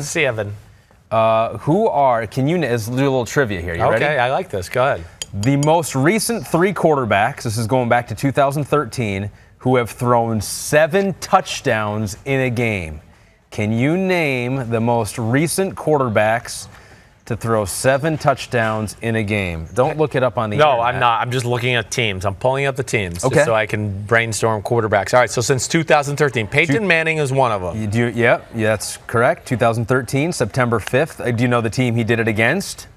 Let's do a little trivia here. You ready? Okay, I like this. Go ahead. The most recent 3 quarterbacks, this is going back to 2013, who have thrown 7 touchdowns in a game. Can you name the most recent quarterbacks to throw 7 touchdowns in a game? Don't look it up on the internet. No, I'm not. I'm just looking at teams. I'm pulling up the teams just so I can brainstorm quarterbacks. All right, so since 2013, Peyton Manning is one of them. Yeah, that's correct. 2013, September 5th. Do you know the team he did it against?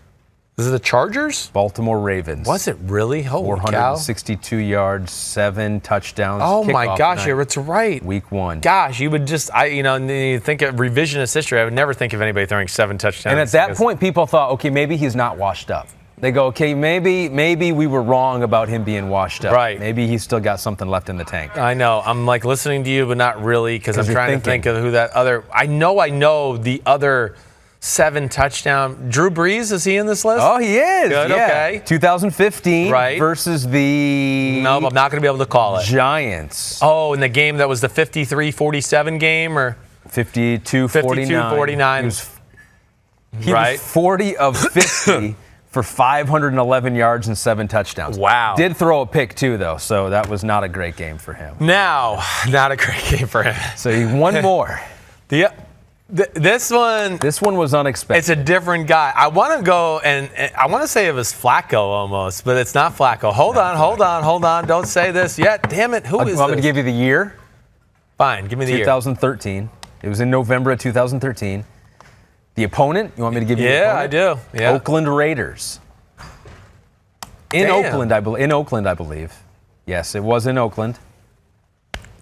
Is it the Chargers? Baltimore Ravens. Was it really? Holy 462 yards, 7 touchdowns. Oh my gosh, it's right. Week 1. Gosh, you would just, you think of revisionist history. I would never think of anybody throwing 7 touchdowns. And at that point, people thought, okay, maybe he's not washed up. They go, okay, maybe we were wrong about him being washed up. Right. Maybe he's still got something left in the tank. I know. I'm listening to you, but not really, because I'm trying to think of who that other. I know the other 7 touchdown. Drew Brees, is he in this list? Oh, he is. Good, okay. 2015 versus the No, I'm not going to be able to call it. Giants. Oh, in the game that was the 53-47 game, or 52-49. He was 40 of 50 for 511 yards and 7 touchdowns. Wow. Did throw a pick, too, though, so that was not a great game for him. Now, not a great game for him. So he won more. This one was unexpected. It's a different guy. I want to go and I want to say it was Flacco almost, but it's not Flacco. Hold on. Don't say this yet. Damn it. Who is this? I'm going to give you the year. Fine. Give me the 2013. year. It was in November of 2013. The opponent, you want me to give you the opponent? Yeah, I do. Yeah. Oakland Raiders. In Oakland, I believe. Yes, it was in Oakland.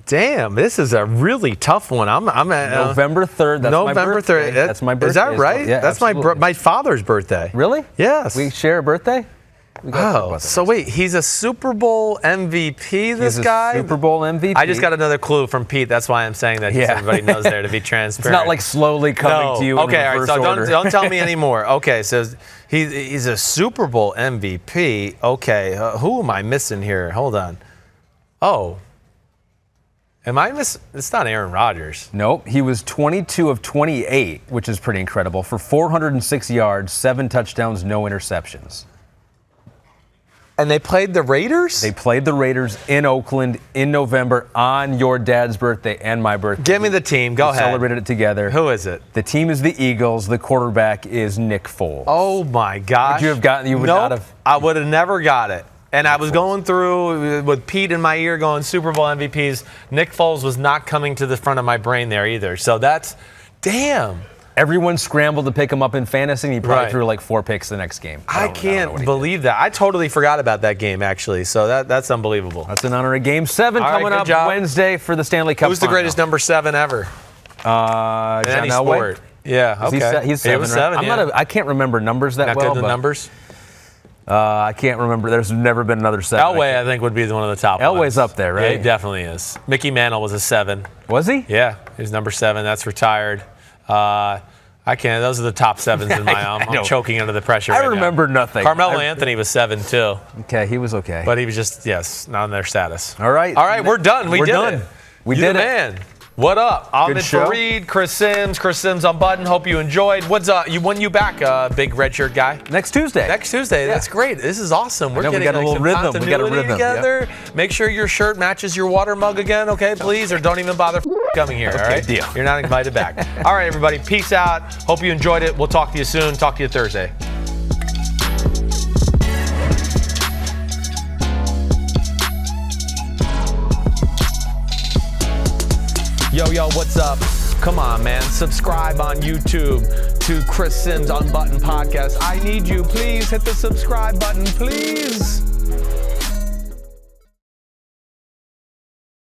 Damn, this is a really tough one. I'm at November 3rd. That's November my birthday. 3rd. That's my birthday. Is that right? Yeah, that's my father's birthday. Really? Yes. We share a birthday? So wait, he's a Super Bowl MVP, this guy? Super Bowl MVP. I just got another clue from Pete. That's why I'm saying that. Everybody knows there to be transparent. It's not like slowly coming to you in reverse order. Don't tell me anymore. Okay, so he's a Super Bowl MVP. Okay, who am I missing here? Hold on. Oh. Am I missing? It's not Aaron Rodgers. Nope. He was 22 of 28, which is pretty incredible, for 406 yards, 7 touchdowns, no interceptions. And they played the Raiders? They played the Raiders in Oakland in November on your dad's birthday and my birthday. Give me the team. Go ahead. Celebrated it together. Who is it? The team is the Eagles. The quarterback is Nick Foles. Oh, my gosh. Would you have gotten? You would not have. I would have never got it. And I was going through with Pete in my ear going Super Bowl MVPs. Nick Foles was not coming to the front of my brain there either. So that's, damn. Everyone scrambled to pick him up in fantasy, and he probably threw like 4 picks the next game. I can't believe that. I totally forgot about that game, actually. So that's unbelievable. That's in honor of Game 7 coming up Wednesday for the Stanley Cup. Who's the greatest number 7 ever? John any Elway. Sport. Yeah, okay. He's 7, he was 7, right? I can't remember numbers that not well. Not good with numbers? I can't remember. There's never been another 7. Elway, I think, would be one of the top ones. Elway's up there, right? Yeah, he definitely is. Mickey Mantle was a 7. Was he? Yeah, he's number 7. That's retired. I can't. Those are the top 7s in my arm. I'm choking under the pressure. I remember nothing. Carmelo Anthony was 7 too. Okay, he was okay. But he was just not on their status. All right. We're done. We did it. We did it. Man. What up? Ahmed Fareed, Chris Simms Unbuttoned. Hope you enjoyed. What's up? When you back, big red shirt guy? Next Tuesday. Next Tuesday. Yeah. That's great. This is awesome. We got a little rhythm. We got a rhythm together. Yep. Make sure your shirt matches your water mug again, okay, please? Or don't even bother coming here, all right? Deal. You're not invited back. All right, everybody. Peace out. Hope you enjoyed it. We'll talk to you soon. Talk to you Thursday. Yo, what's up? Come on, man. Subscribe on YouTube to Chris Simms Unbuttoned Podcast. I need you. Please hit the subscribe button, please.